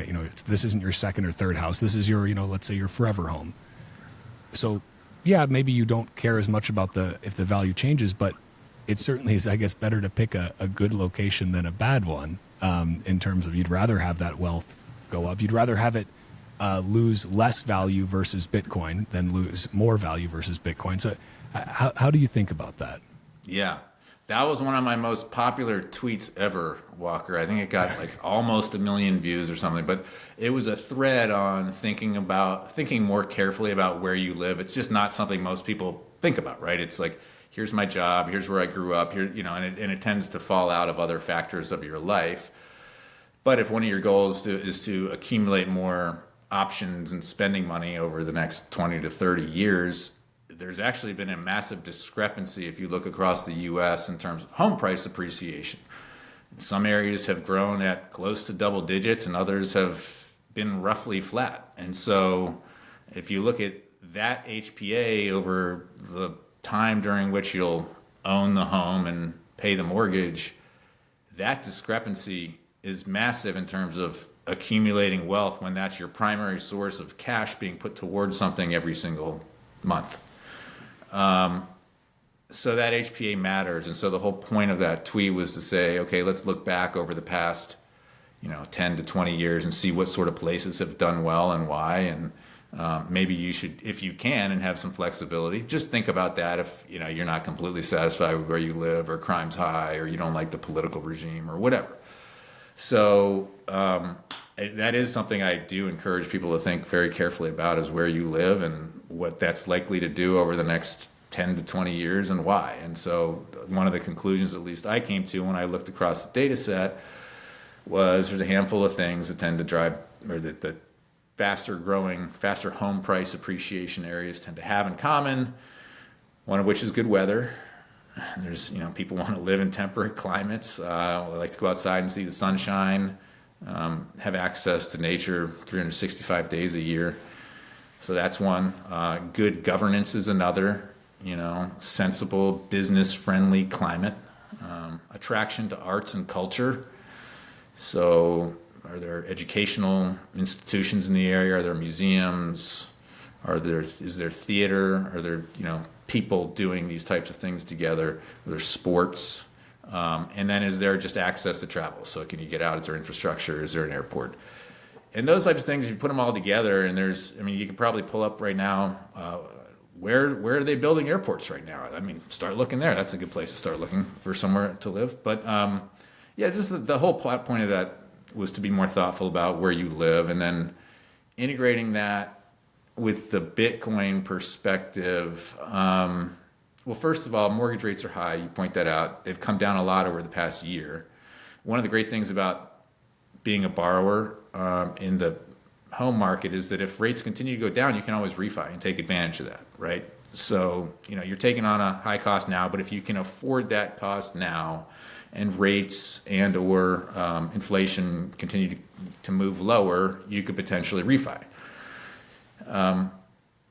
this isn't your second or third house. This is your, let's say your forever home. So yeah, maybe you don't care as much about if the value changes, but it certainly is, I guess, better to pick a good location than a bad one, in terms of you'd rather have that wealth go up. You'd rather have it lose less value versus Bitcoin than lose more value versus Bitcoin. So how do you think about that? Yeah. That was one of my most popular tweets ever, Walker. I think it got like almost 1 million views or something, but it was a thread on thinking more carefully about where you live. It's just not something most people think about, right? It's like, here's my job, here's where I grew up, here, and it tends to fall out of other factors of your life. But if one of your goals is to accumulate more options and spending money over the next 20 to 30 years, there's actually been a massive discrepancy if you look across the U.S. in terms of home price appreciation. Some areas have grown at close to double digits and others have been roughly flat. And so if you look at that HPA over the time during which you'll own the home and pay the mortgage, that discrepancy is massive in terms of accumulating wealth when that's your primary source of cash being put towards something every single month. So that HPA matters. And so the whole point of that tweet was to say, okay, let's look back over the past, 10 to 20 years and see what sort of places have done well and why. And maybe you should, if you can and have some flexibility, just think about that if, you're not completely satisfied with where you live, or crime's high, or you don't like the political regime or whatever. So that is something I do encourage people to think very carefully about, is where you live and what that's likely to do over the next 10 to 20 years, and why? And so one of the conclusions, at least I came to when I looked across the data set, was there's a handful of things that tend to drive, or that the faster home price appreciation areas tend to have in common, one of which is good weather. There's, people want to live in temperate climates. They like to go outside and see the sunshine, have access to nature 365 days a year. So that's one. Good governance is another, sensible, business-friendly climate. Attraction to arts and culture. So are there educational institutions in the area? Are there museums? Is there theater? Are there, people doing these types of things together? Are there sports? And then is there just access to travel? So can you get out? Is there infrastructure? Is there an airport? And those types of things, you put them all together, and you could probably pull up right now, where are they building airports right now? Start looking there. That's a good place to start looking for somewhere to live. But just the whole point of that was to be more thoughtful about where you live, and then integrating that with the Bitcoin perspective. Well, first of all, mortgage rates are high. You point that out. They've come down a lot over the past year. One of the great things about being a borrower in the home market is that if rates continue to go down, you can always refi and take advantage of that, right? So, you're taking on a high cost now, but if you can afford that cost now, and rates and or inflation continue to move lower, you could potentially refi.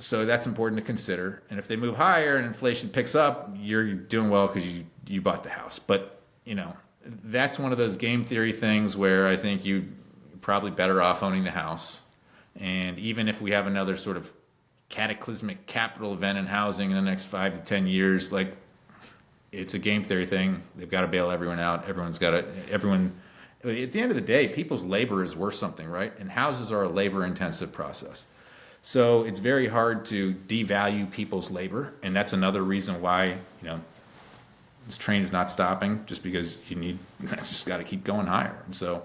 So that's important to consider. And if they move higher and inflation picks up, you're doing well because you bought the house. But, that's one of those game theory things where I think you're probably better off owning the house. And even if we have another sort of cataclysmic capital event in housing in the next 5 to 10 years, it's a game theory thing. They've got to bail everyone out. At the end of the day, people's labor is worth something, right? And houses are a labor-intensive process. So it's very hard to devalue people's labor. And that's another reason why, this train is not stopping, just because it's just got to keep going higher. And so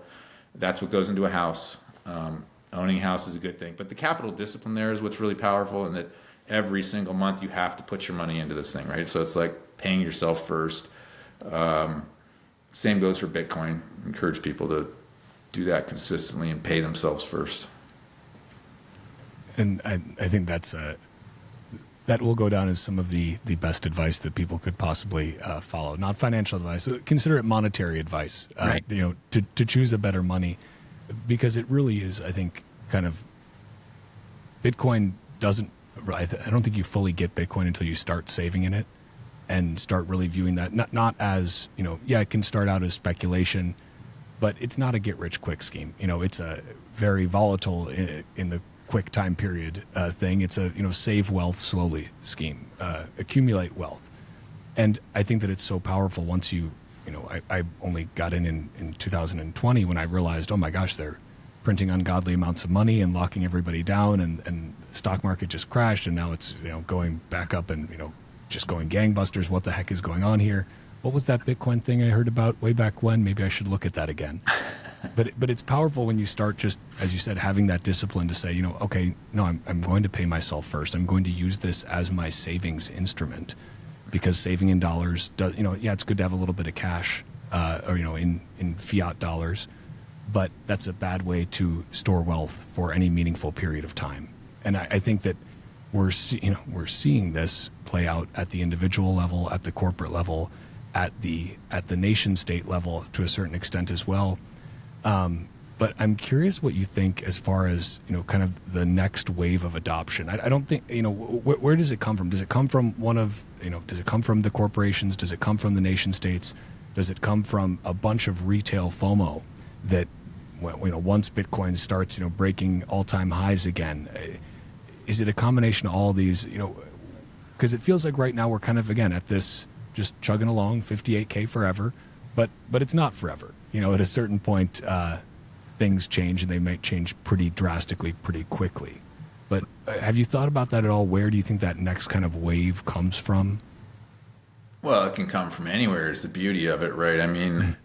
that's what goes into a house. Owning a house is a good thing. But the capital discipline there is what's really powerful, and that every single month you have to put your money into this thing, right? So it's like paying yourself first. Same goes for Bitcoin. Encourage people to do that consistently and pay themselves first. And I think that will go down as some of the best advice that people could possibly follow. Not financial advice. Consider it monetary advice. Right. To choose a better money, because it really is, I think, kind of Bitcoin doesn't. I don't think you fully get Bitcoin until you start saving in it and start really viewing that not as, it can start out as speculation, but it's not a get rich quick scheme. It's a very volatile in the quick time period thing. It's a, save wealth slowly scheme, accumulate wealth. And I think that it's so powerful once I only got in 2020 when I realized, oh my gosh, they're printing ungodly amounts of money and locking everybody down, and the stock market just crashed, and now it's going back up and just going gangbusters. What the heck is going on here? What was that Bitcoin thing I heard about way back when? Maybe I should look at that again. But it's powerful when you start, just as you said, having that discipline to say, okay, no, I'm going to pay myself first. I'm going to use this as my savings instrument, because saving in dollars does, it's good to have a little bit of cash, or in fiat dollars, but that's a bad way to store wealth for any meaningful period of time. And I think that we're seeing this play out at the individual level, at the corporate level, at the nation state level to a certain extent as well. But I'm curious what you think as far as, kind of the next wave of adoption. I don't think, where does it come from? Does it come from does it come from the corporations? Does it come from the nation states? Does it come from a bunch of retail FOMO that, once Bitcoin starts, breaking all-time highs again? Is it a combination of all these, because it feels like right now we're kind of, again, at this just chugging along, 58K forever, but it's not forever. At a certain point, things change, and they might change pretty drastically, pretty quickly. But have you thought about that at all? Where do you think that next kind of wave comes from? Well, it can come from anywhere is the beauty of it, right? If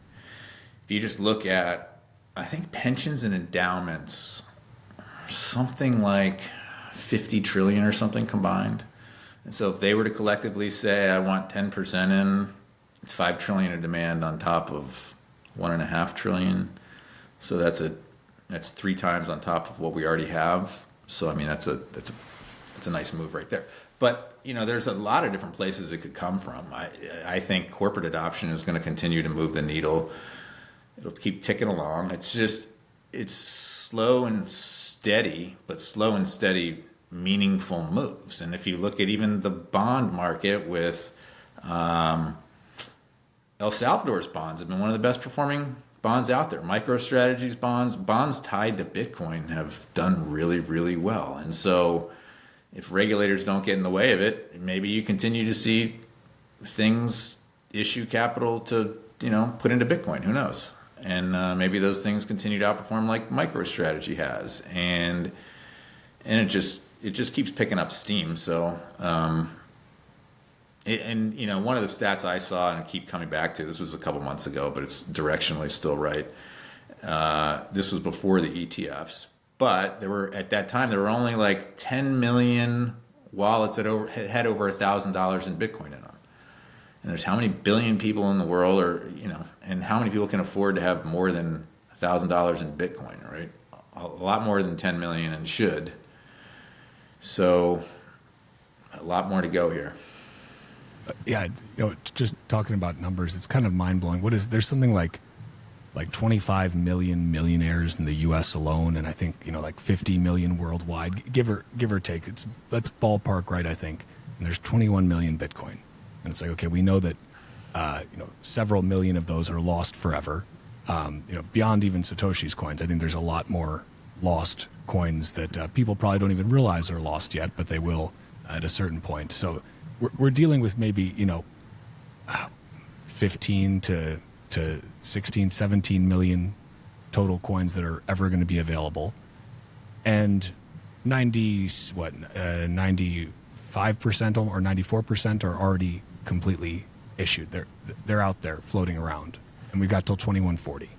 you just look at, I think pensions and endowments, something like 50 trillion or something combined. And so if they were to collectively say, I want 10% in, it's 5 trillion in demand on top of 1.5 trillion. So that's 3 times on top of what we already have. So I mean, that's a nice move right there. But there's a lot of different places it could come from. I think corporate adoption is going to continue to move the needle. It'll keep ticking along. It's slow and steady, but slow and steady, meaningful moves. And if you look at even the bond market with El Salvador's bonds have been one of the best performing bonds out there. MicroStrategy's bonds tied to Bitcoin have done really, really well. And so if regulators don't get in the way of it, maybe you continue to see things issue capital to, put into Bitcoin. Who knows? And maybe those things continue to outperform like MicroStrategy has. And it just keeps picking up steam. So, one of the stats I saw and keep coming back to, this was a couple months ago, but it's directionally still right. This was before the ETFs, but at that time there were only like 10 million wallets that had over $1,000 in Bitcoin in them. And there's how many billion people in the world, and how many people can afford to have more than $1,000 in Bitcoin, right? A lot more than 10 million, and should. So a lot more to go here. Just talking about numbers, it's kind of mind blowing. There's something like 25 million millionaires in the U.S. alone, and I think like 50 million worldwide, give or take. That's ballpark, right? I think, and there's 21 million Bitcoin, and it's like, okay, we know that several million of those are lost forever. Beyond even Satoshi's coins, I think there's a lot more lost coins that people probably don't even realize are lost yet, but they will at a certain point. So we're dealing with maybe 15 to 16, 17 million total coins that are ever going to be available, and 95% or 94% are already completely issued. They're out there floating around, and we've got till 2140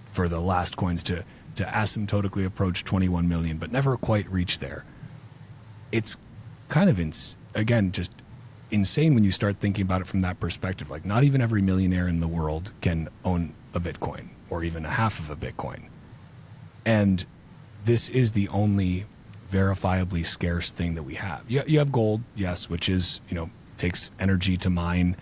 for the last coins to asymptotically approach 21 million, but never quite reach there. It's kind of just insane when you start thinking about it from that perspective. Like, not even every millionaire in the world can own a Bitcoin or even a half of a Bitcoin. And this is the only verifiably scarce thing that we have. You have gold, yes, which is, takes energy to mine,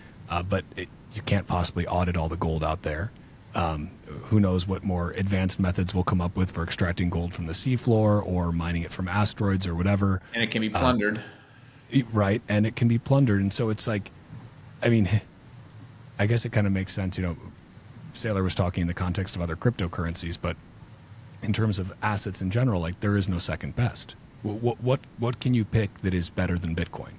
but you can't possibly audit all the gold out there. Who knows what more advanced methods we'll come up with for extracting gold from the seafloor or mining it from asteroids or whatever. And it can be plundered. Right, and it can be plundered. And so it's like, I guess it kind of makes sense. Saylor was talking in the context of other cryptocurrencies, but in terms of assets in general, like, there is no second best. What can you pick that is better than Bitcoin?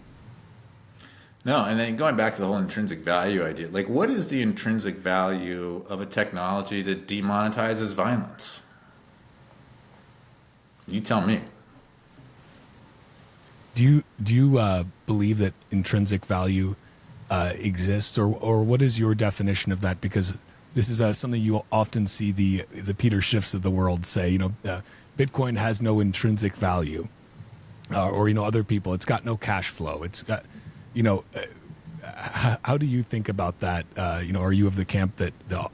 No, and then going back to the whole intrinsic value idea, like, what is the intrinsic value of a technology that demonetizes violence? You tell me. Do you believe that intrinsic value exists, or what is your definition of that? Because this is something you often see the Peter Schiffs of the world say. Bitcoin has no intrinsic value, or other people. It's got no cash flow. It's got, how do you think about that? Are you of the camp that the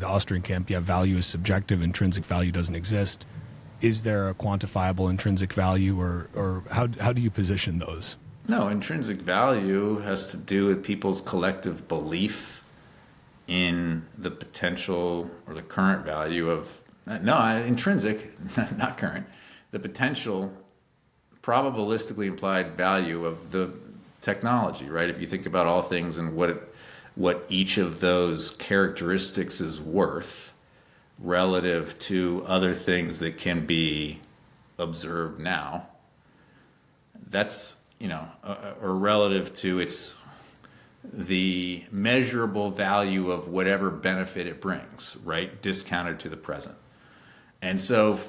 Austrian camp? Yeah, value is subjective. Intrinsic value doesn't exist. Is there a quantifiable intrinsic value, or how do you position those? No, intrinsic value has to do with people's collective belief in the potential or the current value of, intrinsic, not current, the potential probabilistically implied value of the technology, right? If you think about all things and what each of those characteristics is worth relative to other things that can be observed now, that's, or relative to the measurable value of whatever benefit it brings, right? Discounted to the present. And so,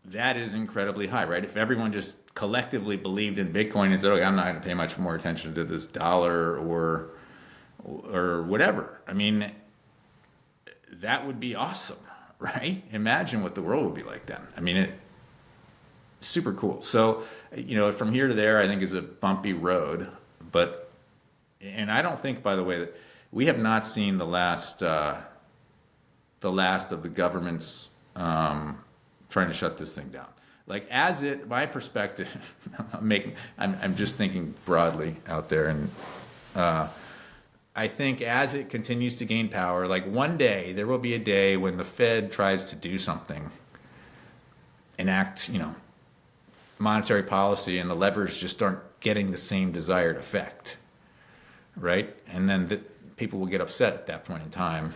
that is incredibly high, right? If everyone just collectively believed in Bitcoin and said, okay, I'm not going to pay much more attention to this dollar or whatever, that would be awesome, right? Imagine what the world would be like then. super cool. So, from here to there, I think is a bumpy road. But, and I don't think, by the way, that we have not seen the last of the government's trying to shut this thing down. Like my perspective, I'm just thinking broadly out there, and I think as it continues to gain power, like one day there will be a day when the Fed tries to do something, enact, monetary policy, and the levers just aren't getting the same desired effect, right? And then people will get upset at that point in time.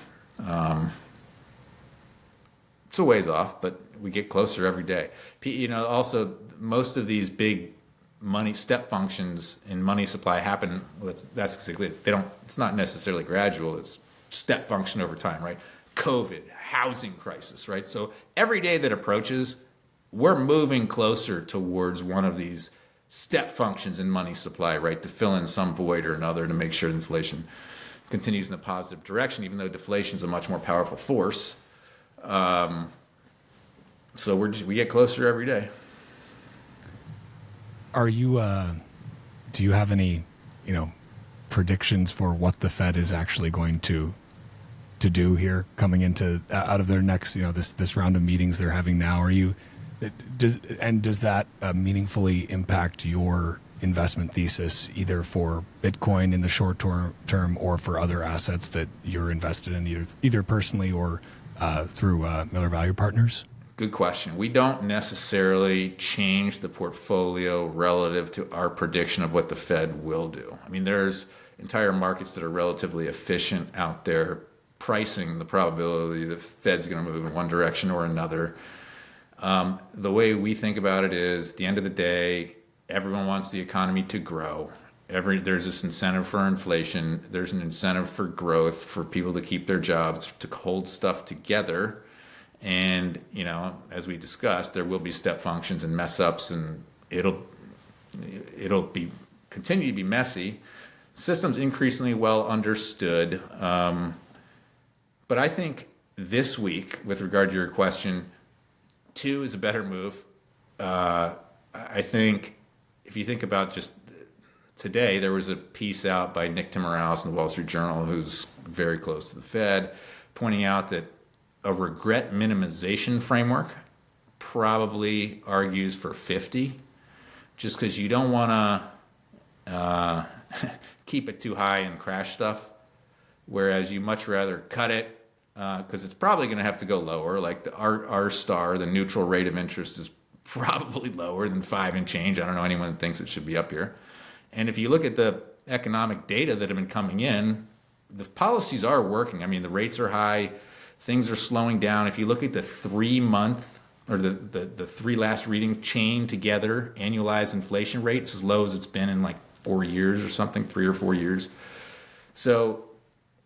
It's a ways off, but we get closer every day. Also, most of these big money step functions in money supply happen. Well, that's exactly it. It's not necessarily gradual. It's step function over time, right? COVID, housing crisis, right? So every day that approaches, we're moving closer towards one of these step functions in money supply, right? To fill in some void or another to make sure inflation continues in a positive direction, even though deflation is a much more powerful force. So we get closer every day. Are you? Do you have any, predictions for what the Fed is actually going to do here coming into out of their next, this round of meetings they're having now? Are you? Does that meaningfully impact your investment thesis, either for Bitcoin in the short term or for other assets that you're invested in, either personally or through Miller Value Partners? Good question. We don't necessarily change the portfolio relative to our prediction of what the Fed will do. I mean, there's entire markets that are relatively efficient out there pricing the probability the Fed's going to move in one direction or another. The way we think about it is, at the end of the day, everyone wants the economy to grow. There's this incentive for inflation. There's an incentive for growth, for people to keep their jobs, to hold stuff together. And, as we discussed, there will be step functions and mess ups, and it'll continue to be messy. System's increasingly well understood. But I think this week, with regard to your question, 2 is a better move. I think if you think about just today, there was a piece out by Nick Timiraos in the Wall Street Journal, who's very close to the Fed, pointing out that a regret minimization framework probably argues for 50, just because you don't want to keep it too high and crash stuff, whereas you much rather cut it because it's probably going to have to go lower. Like the R star, the neutral rate of interest, is probably lower than 5 and change. I don't know anyone that thinks it should be up here. And if you look at the economic data that have been coming in, the policies are working. I mean, the rates are high. Things are slowing down. If you look at the 3-month or the 3 last reading chain together, annualized inflation rate, it's as low as it's been in like 4 years or something, 3 or 4 years. So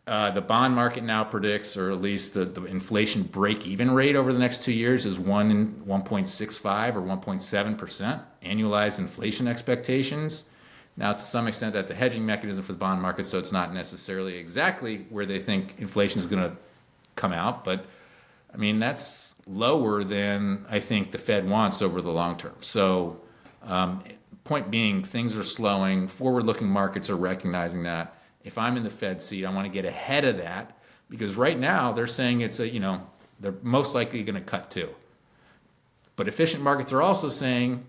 the bond market now predicts, or at least the inflation break-even rate over the next 2 years is 1.65 or 1.7% annualized inflation expectations. Now, to some extent, that's a hedging mechanism for the bond market, so it's not necessarily exactly where they think inflation is going to come out. But, I mean, that's lower than I think the Fed wants over the long term. So, point being, things are slowing. Forward-looking markets are recognizing that. If I'm in the Fed seat, I want to get ahead of that, because right now they're saying they're most likely going to cut 2. But efficient markets are also saying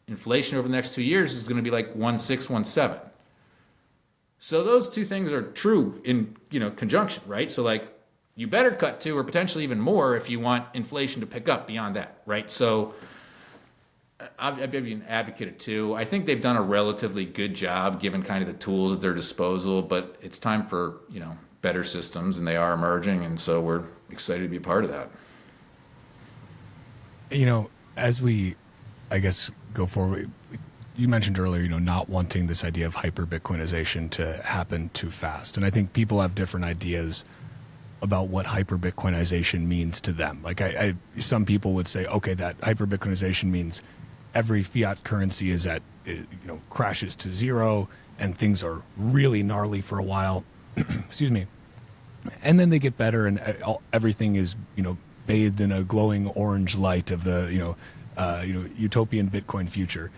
inflation over the next 2 years is going to be like 1.6, 1.7. So those 2 things are true in conjunction, right? So like you better cut 2 or potentially even more if you want inflation to pick up beyond that, right? So I'd be an advocate of 2. I think they've done a relatively good job given kind of the tools at their disposal, but it's time for better systems, and they are emerging, and so we're excited to be a part of that. As we, I guess, go forward, you mentioned earlier, not wanting this idea of hyper-Bitcoinization to happen too fast. And I think people have different ideas about what hyper-Bitcoinization means to them. Like some people would say, okay, that hyper-Bitcoinization means every fiat currency is crashes to zero and things are really gnarly for a while. Excuse me. And then they get better and everything is, bathed in a glowing orange light of the, utopian Bitcoin future.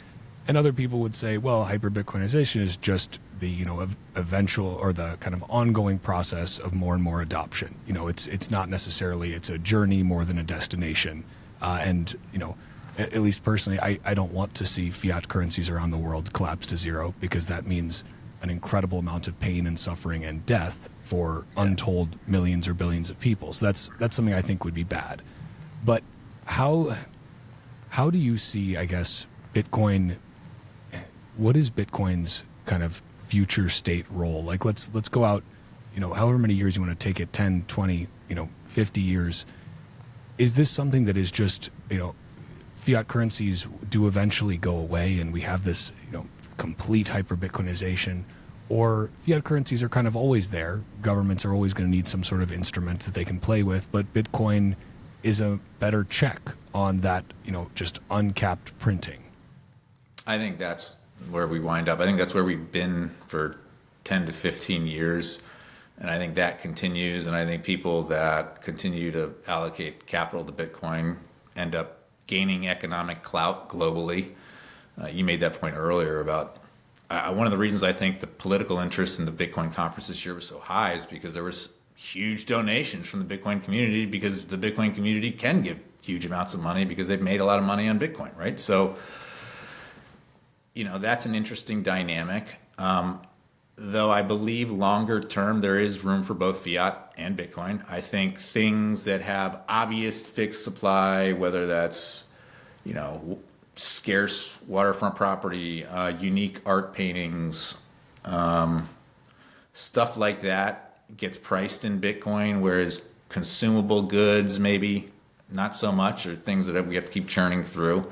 And other people would say, well, hyper Bitcoinization is just the eventual or the kind of ongoing process of more and more adoption. It's not necessarily, it's a journey more than a destination. At least personally, I don't want to see fiat currencies around the world collapse to zero, because that means an incredible amount of pain and suffering and death for untold millions or billions of people. So that's something I think would be bad. But how do you see, I guess, Bitcoin? What is Bitcoin's kind of future state role? Like, let's go out, however many years you want to take it, 10, 20, 50 years. Is this something that is just, fiat currencies do eventually go away and we have this, complete hyper Bitcoinization, or fiat currencies are kind of always there? Governments are always going to need some sort of instrument that they can play with, but Bitcoin is a better check on that, just uncapped printing. I think that's where we wind up. I think that's where we've been for 10 to 15 years. And I think that continues. And I think people that continue to allocate capital to Bitcoin end up gaining economic clout globally. You made that point earlier about one of the reasons I think the political interest in the Bitcoin conference this year was so high is because there was huge donations from the Bitcoin community, because the Bitcoin community can give huge amounts of money because they've made a lot of money on Bitcoin, right? So, that's an interesting dynamic. Though I believe longer term there is room for both fiat and Bitcoin. I think things that have obvious fixed supply, whether that's, scarce waterfront property, unique art paintings, stuff like that gets priced in Bitcoin, whereas consumable goods maybe not so much, or things that we have to keep churning through.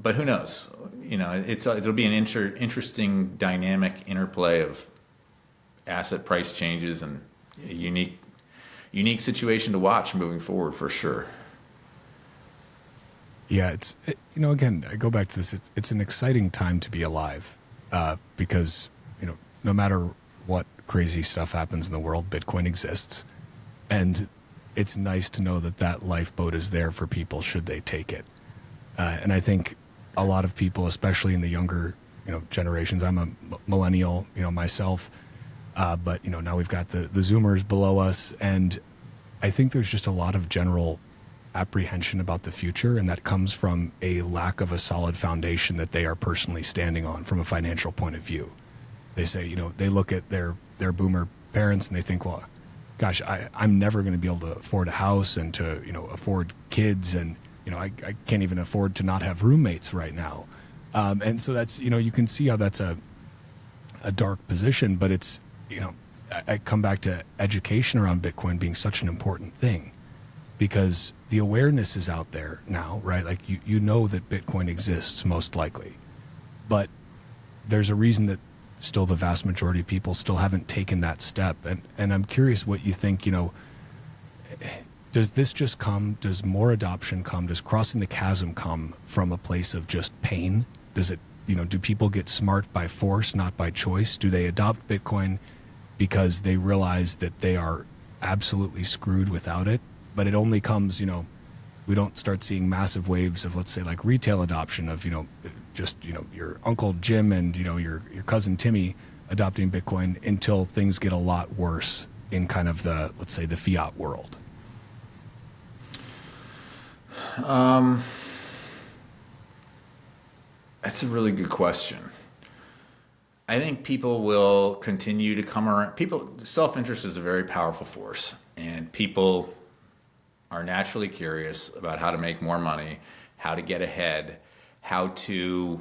But who knows? It'll be an interesting dynamic interplay of asset price changes and a unique situation to watch moving forward for sure. Yeah, again, I go back to this. It's an exciting time to be alive, because no matter what crazy stuff happens in the world, Bitcoin exists, and it's nice to know that lifeboat is there for people should they take it. And I think a lot of people, especially in the younger, generations. I'm a millennial, myself, but now we've got the Zoomers below us, and I think there's just a lot of general apprehension about the future, and that comes from a lack of a solid foundation that they are personally standing on from a financial point of view. They say, they look at their boomer parents and they think, well, gosh, I'm never going to be able to afford a house and to, afford kids, and I can't even afford to not have roommates right now. And so that's, you can see how that's a dark position, but it's, I come back to education around Bitcoin being such an important thing, because the awareness is out there now, right? Like you know that Bitcoin exists most likely, but there's a reason that still the vast majority of people still haven't taken that step. And I'm curious what you think, does this just come, does more adoption come, does crossing the chasm come from a place of just pain? Does it, do people get smart by force, not by choice? Do they adopt Bitcoin because they realize that they are absolutely screwed without it? But it only comes, we don't start seeing massive waves of, let's say, like retail adoption of, your Uncle Jim and, your cousin Timmy adopting Bitcoin until things get a lot worse in kind of the, let's say, the fiat world. That's a really good question. I think people will continue to come around. Self-interest is a very powerful force, and people are naturally curious about how to make more money, how to get ahead, how to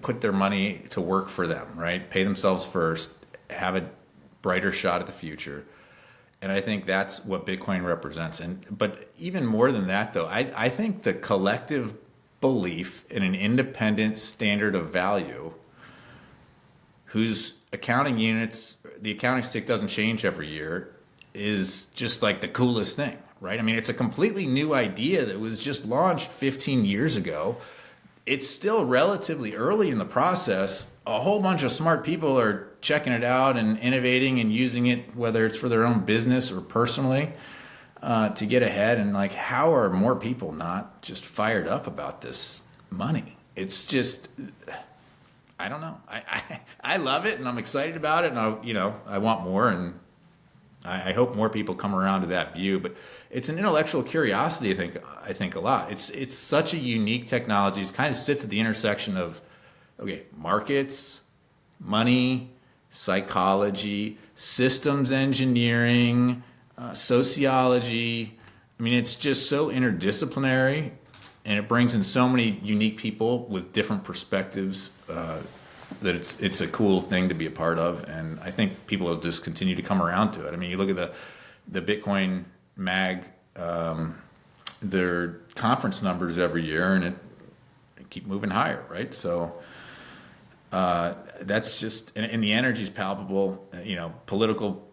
put their money to work for them, right? Pay themselves first, have a brighter shot at the future. And I think that's what Bitcoin represents. But even more than that, though, I think the collective belief in an independent standard of value whose accounting units, the accounting stick doesn't change every year, is just like the coolest thing, right? I mean, it's a completely new idea that was just launched 15 years ago. it's still relatively early in the process. A whole bunch of smart people are checking it out and innovating and using it, whether it's for their own business or personally, to get ahead. And like, how are more people not just fired up about this money? It's just, I don't know. I love it and I'm excited about it, and I want more, and I hope more people come around to that view. But it's an intellectual curiosity, I think a lot. It's such a unique technology. It kind of sits at the intersection of, okay, markets, money, psychology, systems engineering, sociology. I mean, it's just so interdisciplinary, and it brings in so many unique people with different perspectives, that it's a cool thing to be a part of. And I think people will just continue to come around to it. I mean, you look at the Bitcoin Mag, their conference numbers every year, and it keep moving higher, right? So that's just, and the energy is palpable. Political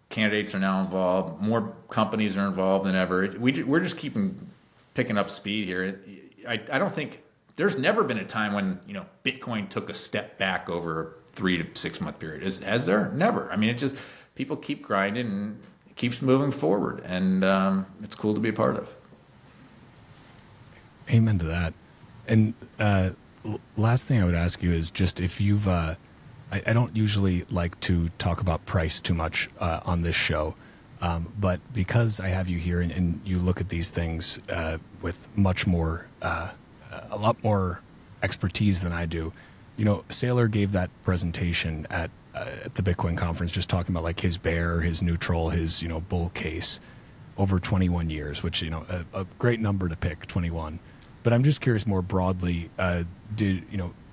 candidates are now involved. More companies are involved than ever. We're just picking up speed here. I don't think there's never been a time when Bitcoin took a step back over a 3 to 6 month period. Has there? Never. I mean, it just, people keep grinding and it keeps moving forward, and it's cool to be a part of. Amen to that. And last thing I would ask you is just if you've, I don't usually like to talk about price too much on this show, but because I have you here and you look at these things with much more, a lot more expertise than I do. Saylor gave that presentation at the Bitcoin conference, just talking about like his bear, his neutral, his bull case over 21 years, which a great number to pick, 21. But I'm just curious more broadly,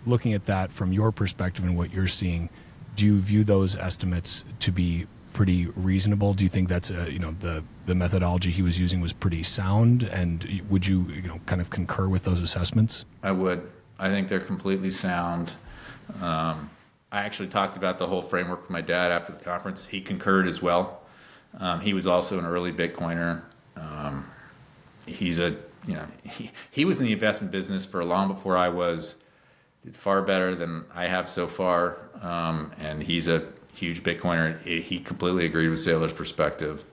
looking at that from your perspective and what you're seeing, do you view those estimates to be pretty reasonable? Do you think that's the methodology he was using was pretty sound? And would you kind of concur with those assessments? I would. I think they're completely sound. I actually talked about the whole framework with my dad after the conference. He concurred as well. He was also an early Bitcoiner. He was in the investment business for long before I was. Did far better than I have so far. And he's a huge Bitcoiner. He completely agreed with Saylor's perspective.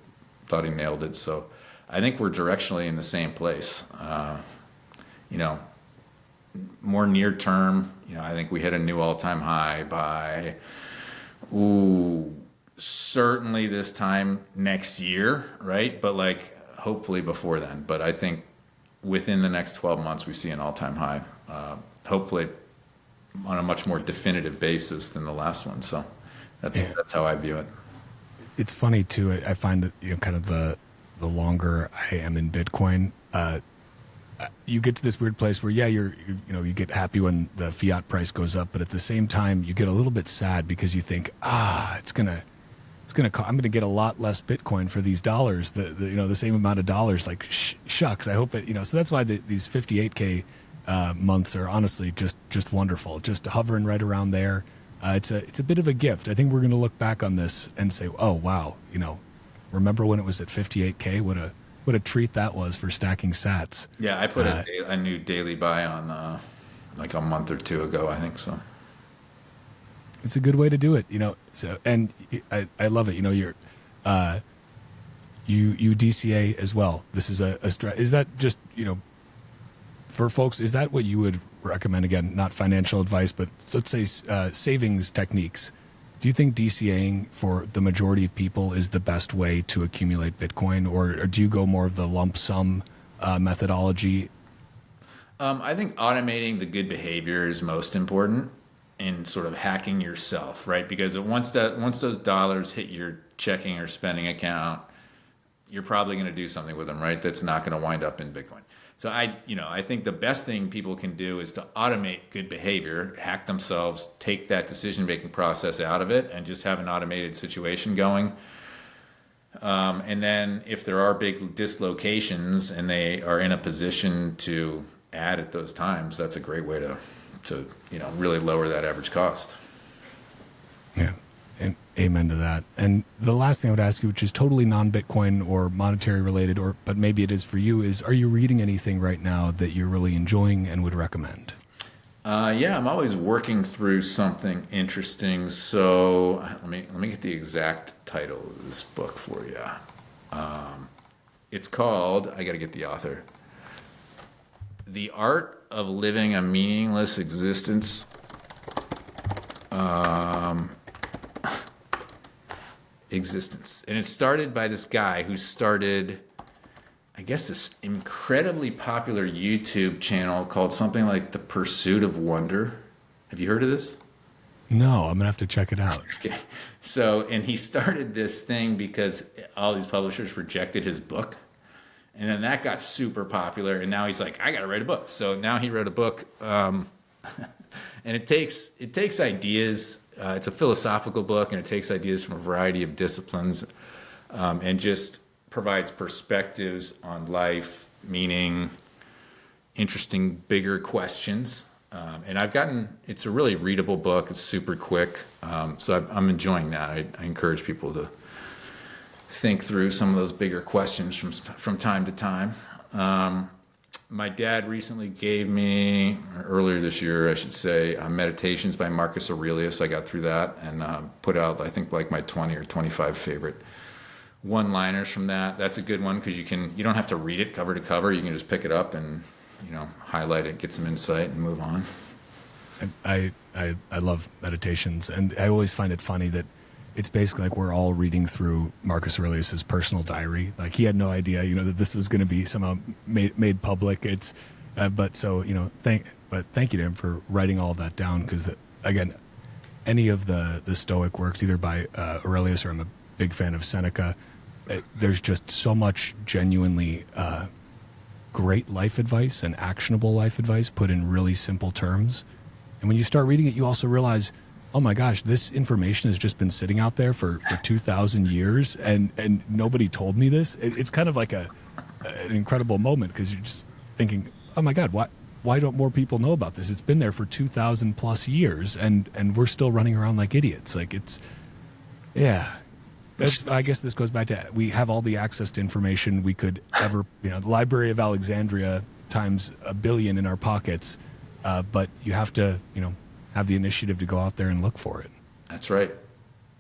Thought he nailed it. So I think we're directionally in the same place. More near term, I think we hit a new all-time high by, certainly this time next year, right? But like hopefully before then. But I think within the next 12 months, we see an all-time high, hopefully on a much more definitive basis than the last one. So that's how I view it. It's funny too. I find that kind of the longer I am in Bitcoin, you get to this weird place where you get happy when the fiat price goes up, but at the same time you get a little bit sad because you think I'm gonna get a lot less Bitcoin for these dollars, the same amount of dollars. Like shucks, I hope it so that's why these 58K months are honestly just wonderful, just hovering right around there. It's a bit of a gift. I think we're going to look back on this and say, oh wow, remember when it was at 58K? What a treat that was for stacking sats. Yeah, I put a new daily buy on like a month or two ago, I think so. It's a good way to do it, So, and I love it. You're you DCA as well. This is a is that just for folks? Is that what you would recommend? Again, not financial advice, but let's say savings techniques. Do you think DCAing for the majority of people is the best way to accumulate Bitcoin, or do you go more of the lump sum methodology? I think automating the good behavior is most important in sort of hacking yourself, right? Because once those dollars hit your checking or spending account, you're probably going to do something with them, right? That's not going to wind up in Bitcoin. So I think the best thing people can do is to automate good behavior, hack themselves, take that decision-making process out of it, and just have an automated situation going. And then if there are big dislocations and they are in a position to add at those times, that's a great way to really lower that average cost. Yeah. Amen to that. And the last thing I would ask you, which is totally non-Bitcoin or monetary related, but maybe it is for you, is are you reading anything right now that you're really enjoying and would recommend? Yeah, I'm always working through something interesting. So let me get the exact title of this book for you. It's called, I got to get the author, The Art of Living a Meaningless Existence. Existence. And it started by this guy who started, I guess, this incredibly popular YouTube channel called something like The Pursuit of Wonder. Have you heard of this? No, I'm going to have to check it out. Okay. So, and he started this thing because all these publishers rejected his book. And then that got super popular. And now he's like, I got to write a book. So now he wrote a book. And it takes ideas. It's a philosophical book, and it takes ideas from a variety of disciplines and just provides perspectives on life, meaning, interesting, bigger questions. And it's a really readable book. It's super quick. So I'm enjoying that. I encourage people to think through some of those bigger questions from time to time. My dad recently gave me, earlier this year, I should say, Meditations by Marcus Aurelius. I got through that and put out, I think, like my 20 or 25 favorite one-liners from that. That's a good one because you don't have to read it cover to cover. You can just pick it up and highlight it, get some insight, and move on. I love Meditations, and I always find it funny that it's basically like we're all reading through Marcus Aurelius's personal diary. Like he had no idea, that this was going to be somehow made public. But thank you to him for writing all of that down. Because again, any of the Stoic works, either by Aurelius or I'm a big fan of Seneca. There's just so much genuinely great life advice and actionable life advice put in really simple terms. And when you start reading it, you also realize, oh my gosh, this information has just been sitting out there for 2,000 years and nobody told me this. It's kind of like an incredible moment because you're just thinking, oh my God, why don't more people know about this? It's been there for 2,000 plus years and we're still running around like idiots. Like I guess this goes back to, we have all the access to information we could ever, the Library of Alexandria times a billion in our pockets. But you have to, have the initiative to go out there and look for it. That's right.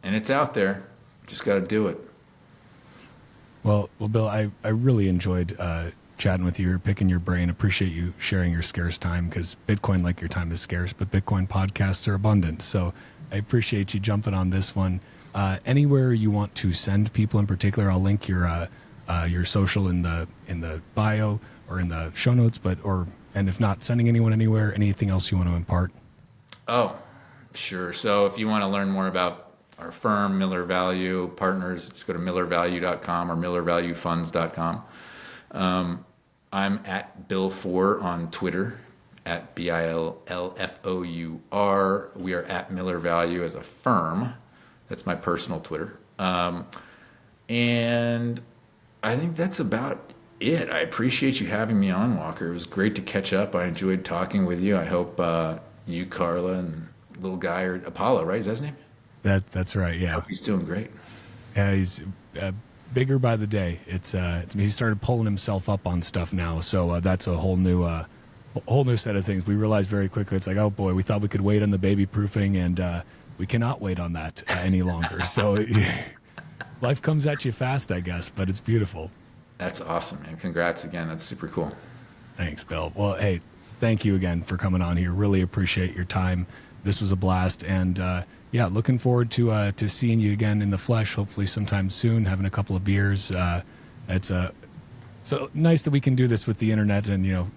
And it's out there. Just got to do it. Well, Bill, I really enjoyed chatting with you, picking your brain. Appreciate you sharing your scarce time because Bitcoin, like your time, is scarce, but Bitcoin podcasts are abundant. So I appreciate you jumping on this one. Anywhere you want to send people in particular, I'll link your social in the bio or in the show notes. And if not sending anyone anywhere, anything else you want to impart? Oh, sure. So if you want to learn more about our firm, Miller Value Partners, just go to millervalue.com or millervaluefunds.com. I'm at Bill4 on Twitter, at BILLFOUR. We are at Miller Value as a firm. That's my personal Twitter. And I think that's about it. I appreciate you having me on, Walker. It was great to catch up. I enjoyed talking with you. I hope you, Carla, and little guy, or Apollo, right? Is that his name? That's right. Yeah. I hope he's doing great. Yeah, he's bigger by the day. He started pulling himself up on stuff now, so that's a whole new set of things. We realized very quickly. It's like, oh boy, we thought we could wait on the baby proofing, and we cannot wait on that any longer. So life comes at you fast, I guess, but it's beautiful. That's awesome, man. Congrats again. That's super cool. Thanks, Bill. Well, hey, thank you again for coming on here. Really appreciate your time. This was a blast, and looking forward to seeing you again in the flesh. Hopefully, sometime soon. Having a couple of beers. It's so nice that we can do this with the internet and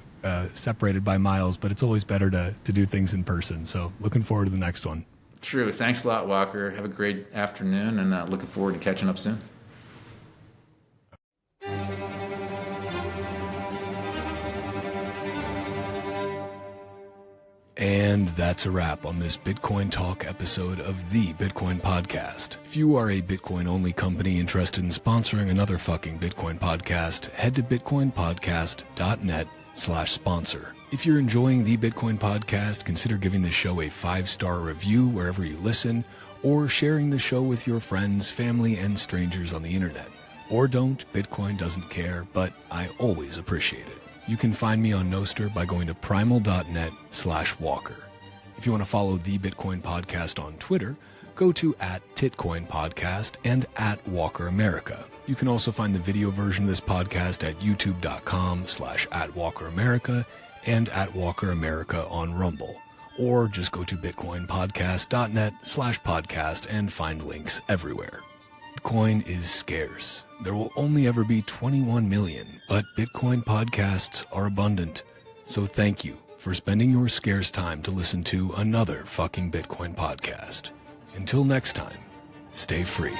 separated by miles. But it's always better to do things in person. So, looking forward to the next one. True. Thanks a lot, Walker. Have a great afternoon, and looking forward to catching up soon. And that's a wrap on this Bitcoin Talk episode of the Bitcoin Podcast. If you are a Bitcoin-only company interested in sponsoring another fucking Bitcoin podcast, head to bitcoinpodcast.net/sponsor. If you're enjoying the Bitcoin Podcast, consider giving the show a 5-star review wherever you listen, or sharing the show with your friends, family, and strangers on the internet. Or don't, Bitcoin doesn't care, but I always appreciate it. You can find me on Nostr by going to primal.net/walker. If you want to follow the Bitcoin Podcast on Twitter, go to @TitcoinPodcast and @WalkerAmerica. You can also find the video version of this podcast at youtube.com/@WalkerAmerica and @WalkerAmerica on Rumble. Or just go to bitcoinpodcast.net/podcast and find links everywhere. Bitcoin is scarce. There will only ever be 21 million, but Bitcoin podcasts are abundant. So thank you for spending your scarce time to listen to another fucking Bitcoin podcast. Until next time, stay free.